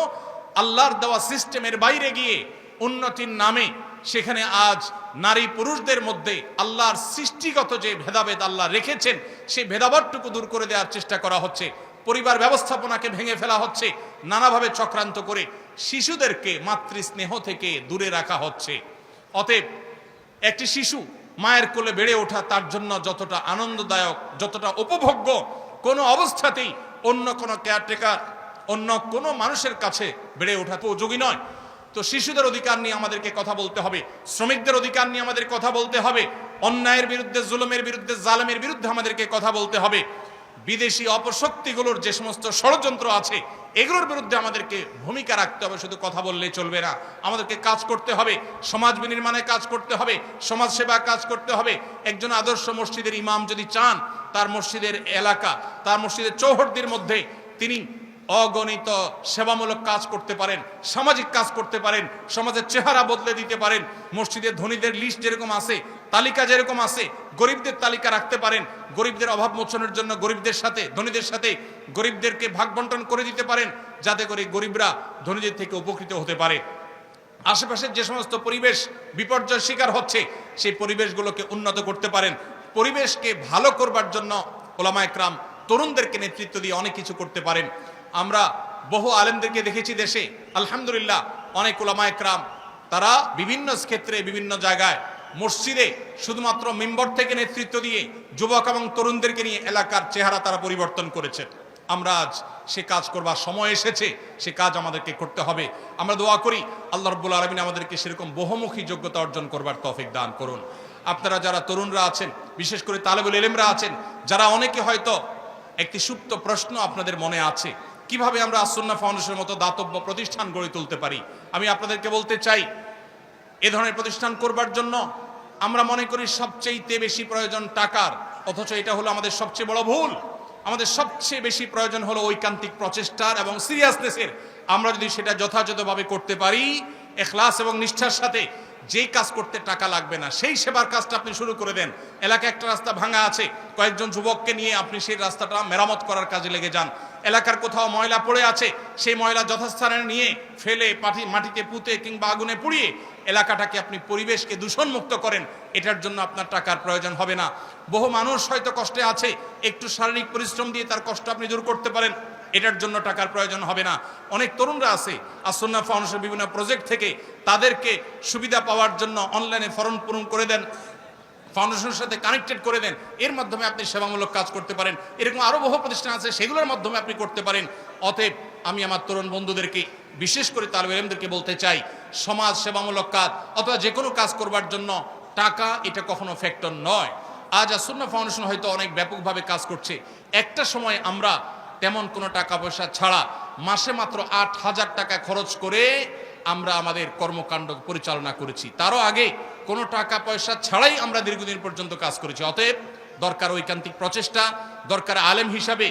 আল্লাহর দেওয়া সিস্টেমের বাইরে গিয়ে উন্নতির নামে সেখানে আজ নারী পুরুষদের মধ্যে আল্লাহর সৃষ্টিগত যে ভেদাভেদ আল্লাহ রেখেছেন, সেই ভেদাভেদটুকু দূর করে দেওয়ার চেষ্টা করা হচ্ছে। পরিবার ব্যবস্থাপনাকে ভেঙে ফেলা হচ্ছে, নানাভাবে চক্রান্ত করে শিশুদেরকে মাতৃস্নেহ থেকে দূরে রাখা হচ্ছে। অতএব একটি শিশু মায়ের কোলে বেড়ে ওঠা তার জন্য যতটা আনন্দদায়ক, যতটা উপভোগ্য, কোনো অবস্থাতেই অন্য কোনো কেয়ারটেকার, অন্য কোনো মানুষের কাছে বেড়ে ওঠা উপযোগী নয়। তো শিশুদের অধিকার নিয়ে আমাদেরকে কথা বলতে হবে, শ্রমিকদের অধিকার নিয়ে আমাদের কথা বলতে হবে, অন্যায়ের বিরুদ্ধে, জুলুমের বিরুদ্ধে, জালেমের বিরুদ্ধে আমাদেরকে কথা বলতে হবে। বিদেশি অপশক্তিগুলোর যে সমস্ত ষড়যন্ত্র আছে, এগুলোর বিরুদ্ধে আমাদেরকে ভূমিকা রাখতে হবে, শুধু কথা বললে চলবে না, আমাদেরকে কাজ করতে হবে, সমাজ বিনির্মাণে কাজ করতে হবে, সমাজ সেবা কাজ করতে হবে। একজন আদর্শ মসজিদের ইমাম যদি চান তার মসজিদের এলাকা, তার মসজিদের চৌহদ্দির মধ্যে তিনি অগণিত সেবামূলক কাজ করতে পারেন, সামাজিক কাজ করতে পারেন, সমাজের চেহারা বদলে দিতে পারেন। মসজিদের ধনীদের লিস্ট যেরকম আছে, তালিকা যেরকম আছে, গরিবদের তালিকা রাখতে পারেন, গরিবদের অভাব মোচনের জন্য গরিবদের সাথে, ধনীদের সাথে গরিবদেরকে ভাগ বন্টন করে দিতে পারেন, যাতে করে গরিবরা ধনীদের থেকে উপকৃত হতে পারে। আশেপাশের যে সমস্ত পরিবেশ বিপর্যয়ের শিকার হচ্ছে, সেই পরিবেশগুলোকে উন্নত করতে পারেন। পরিবেশকে ভালো করবার জন্য ওলামা একরাম তরুণদেরকে নেতৃত্ব দিয়ে অনেক কিছু করতে পারেন। আমরা বহু আলেমদেরকে দেখেছি দেশে, আলহামদুলিল্লাহ, অনেক ওলামা একরাম তারা বিভিন্ন ক্ষেত্রে, বিভিন্ন জায়গায়, মসজিদে শুধুমাত্র মিম্বর থেকে নেতৃত্ব দিয়ে যুবক এবং তরুণদেরকে নিয়ে এলাকার চেহারা তারা পরিবর্তন করেছে। আমরা আজ সে কাজ করবার সময় এসেছে, সে কাজ আমাদেরকে করতে হবে। আমরা দোয়া করি আল্লাহ রাব্বুল আলামিন আমাদেরকে সেরকম বহুমুখী যোগ্যতা অর্জন করবার তৌফিক দান করুন। আপনারা যারা তরুণরা আছেন, বিশেষ করে তালেবুল ইলমরা আছেন, যারা অনেকে হয়তো একটি সুপ্ত প্রশ্ন আপনাদের মনে আছে, কিভাবে আমরা আস-সুন্নাহ ফাউন্ডেশনের মতো দাতব্য প্রতিষ্ঠান গড়ে তুলতে পারি। আমি আপনাদেরকে বলতে চাই, এ ধরনের প্রতিষ্ঠান করবার জন্য আমরা মনে করি সবচেয়ে বেশি প্রয়োজন টাকার, অথচ এটা হলো আমাদের সবচেয়ে বড় ভুল। আমাদের সবচেয়ে বেশি প্রয়োজন হলো ঐকান্তিক প্রচেষ্টার এবং সিরিয়াসনেসের। আমরা যদি সেটা যথাযথভাবে করতে পারি, ইখলাস এবং নিষ্ঠার সাথে, যেই কাজ করতে টাকা লাগবে না সেই সেবার কাজটা আপনি শুরু করে দেন। এলাকায় একটা রাস্তা ভাঙা আছে, কয়েকজন যুবককে নিয়ে আপনি সেই রাস্তাটা মেরামত করার কাজে লেগে যান। এলাকার কোথাও ময়লা পড়ে আছে, সেই ময়লা যথাস্থানে নিয়ে ফেলে মাটিতে পুঁতে কিংবা আগুনে পুড়িয়ে এলাকাটাকে আপনি পরিবেশকে দূষণমুক্ত করেন। এটার জন্য আপনার টাকার প্রয়োজন হবে না। বহু মানুষ হয়তো কষ্টে আছে, একটু শারীরিক পরিশ্রম দিয়ে তার কষ্ট আপনি দূর করতে পারেন, এটার জন্য টাকার প্রয়োজন হবে না। অনেক তরুণরা আছে আস-সুন্নাহ ফাউন্ডেশনের বিভিন্ন প্রজেক্ট থেকে তাদেরকে সুবিধা পাওয়ার জন্য অনলাইনে ফর্ম পূরণ করে দেন, ফাউন্ডেশনের সাথে কানেক্টেড করে দেন, এর মাধ্যমে আপনি সেবামূলক কাজ করতে পারেন। এরকম আরও বহু প্রতিষ্ঠান আছে, সেগুলোর মাধ্যমে আপনি করতে পারেন। অতএব আমি আমার তরুণ বন্ধুদেরকে, বিশেষ করে তালিবে ইলমদেরকে বলতে চাই, সমাজ সেবামূলক কাজ অথবা যে কোনো কাজ করবার জন্য টাকা এটা কখনো ফ্যাক্টর নয়। আজ আসুন্নাহ ফাউন্ডেশন হয়তো অনেক ব্যাপকভাবে কাজ করছে, একটা সময় আমরা তেমন কোনো টাকা পয়সা ছাড়া মাসে মাত্র 8,000 টাকা খরচ করে আমরা আমাদের কর্মকাণ্ড পরিচালনা করেছি। তারও আগে কোনো টাকা পয়সা ছাড়াই আমরা দীর্ঘদিন পর্যন্ত কাজ করেছি। অতএব দরকার ঐকান্তিক প্রচেষ্টা, দরকার আলেম হিসাবে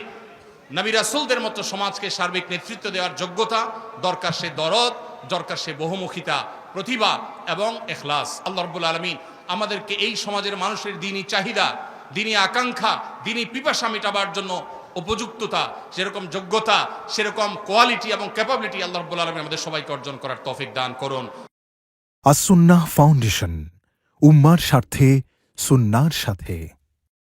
নবী রাসূলদের মতো সমাজকে সার্বিক নেতৃত্ব দেওয়ার যোগ্যতা, দরকার সে দরদ, দরকার সে বহুমুখিতা, প্রতিভা এবং ইখলাস। আল্লাহ রাব্বুল আলামিন আমাদেরকে এই সমাজের মানুষের দ্বীনি চাহিদা, দ্বীনি আকাঙ্ক্ষা, দ্বীনি পিপাসা মেটাবার জন্য উপযুক্ততা, সেরকম যোগ্যতা, সেরকম কোয়ালিটি এবং ক্যাপাবিলিটি আল্লাহ রাব্বুল আলামিন আমাদের সবাইকে অর্জন করার তৌফিক দান করুন। আসুন্নাহ ফাউন্ডেশন, উম্মার স্বার্থে সুন্নাহর সাথে।